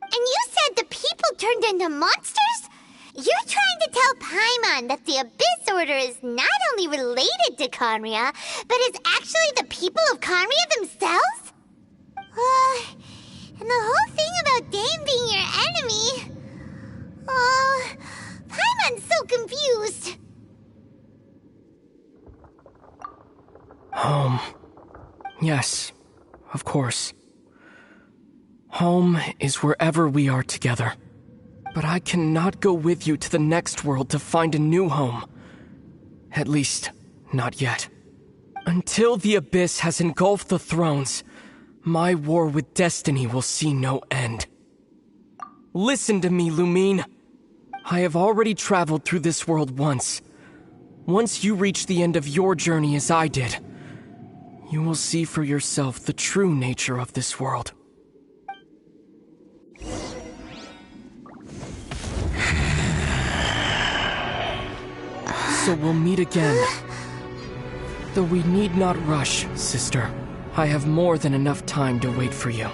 And you said the people turned into monsters? You're trying to tell Paimon that the Abyss Order is not only related to Conria, but is actually the people of Conria themselves? And the whole thing about Dane being your enemy... Paimon's so confused. Home. Yes, of course. Home is wherever we are together. But I cannot go with you to the next world to find a new home. At least, not yet. Until the Abyss has engulfed the thrones, my war with destiny will see no end. Listen to me, Lumine. I have already traveled through this world once. Once you reach the end of your journey as I did, you will see for yourself the true nature of this world. So we'll meet again. Though we need not rush, sister. I have more than enough time to wait for you.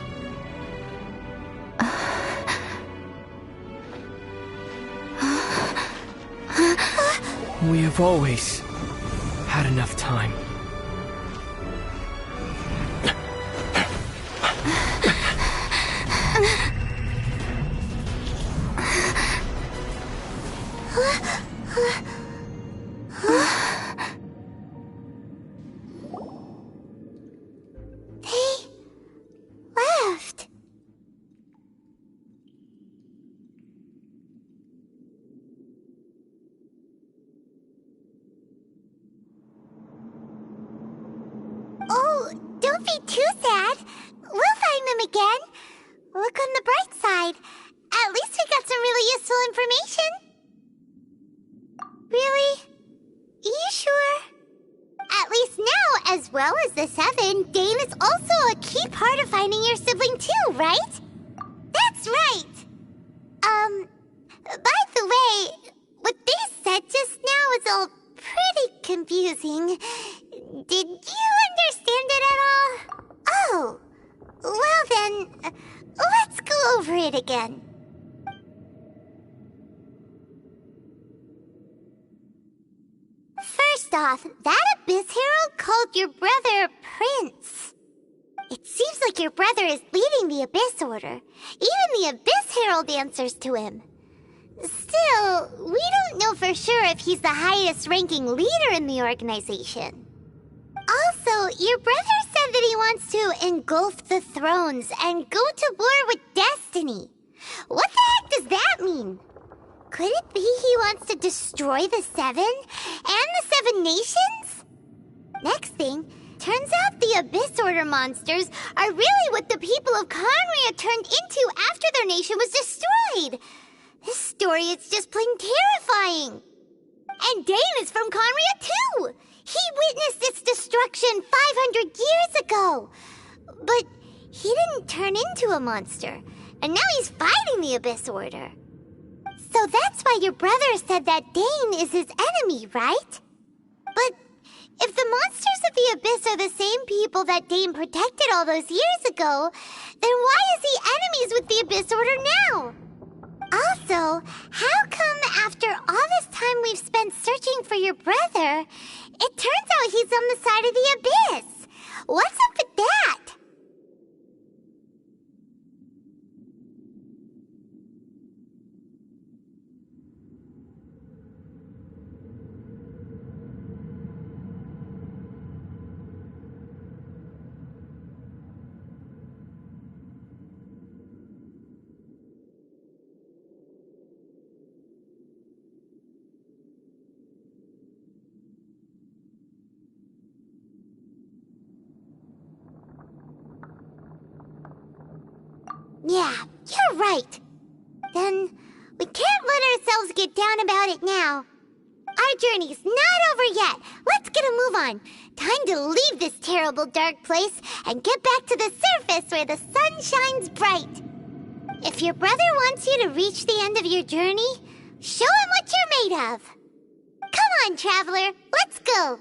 We have always had enough time. Left. Oh, don't be too sad. We'll find them again. Look on the bright side. At least we got some really useful information. Really? You sure? At least now, as well as the 7, Dane is also a key part of finding your sibling too, right? That's right! By the way, what they said just now is all pretty confusing. Did you understand it at all? Oh, well then, let's go over it again. First off, that Abyss Herald called your brother Prince. It seems like your brother is leading the Abyss Order. Even the Abyss Herald answers to him. Still, we don't know for sure if he's the highest-ranking leader in the organization. Also, your brother said that he wants to engulf the thrones and go to war with destiny. What the heck does that mean? Could it be he wants to destroy the 7 and the 7 nations? Next thing, turns out the Abyss Order monsters are really what the people of Conria turned into after their nation was destroyed. This story is just plain terrifying. And Dane is from Conria too. He witnessed its destruction 500 years ago. But he didn't turn into a monster. And now he's fighting the Abyss Order. So that's why your brother said that Dane is his enemy, right? But If the monsters of the Abyss are the same people that Dane protected all those years ago, then why is he enemies with the Abyss Order now? Also, how come after all this time we've spent searching for your brother, it turns out he's on the side of the Abyss? What's up with that? Yeah, you're right. Then we can't let ourselves get down about it now. Our journey's not over yet. Let's get a move on. Time to leave this terrible dark place and get back to the surface where the sun shines bright. If your brother wants you to reach the end of your journey, show him what you're made of. Come on, traveler. Let's go.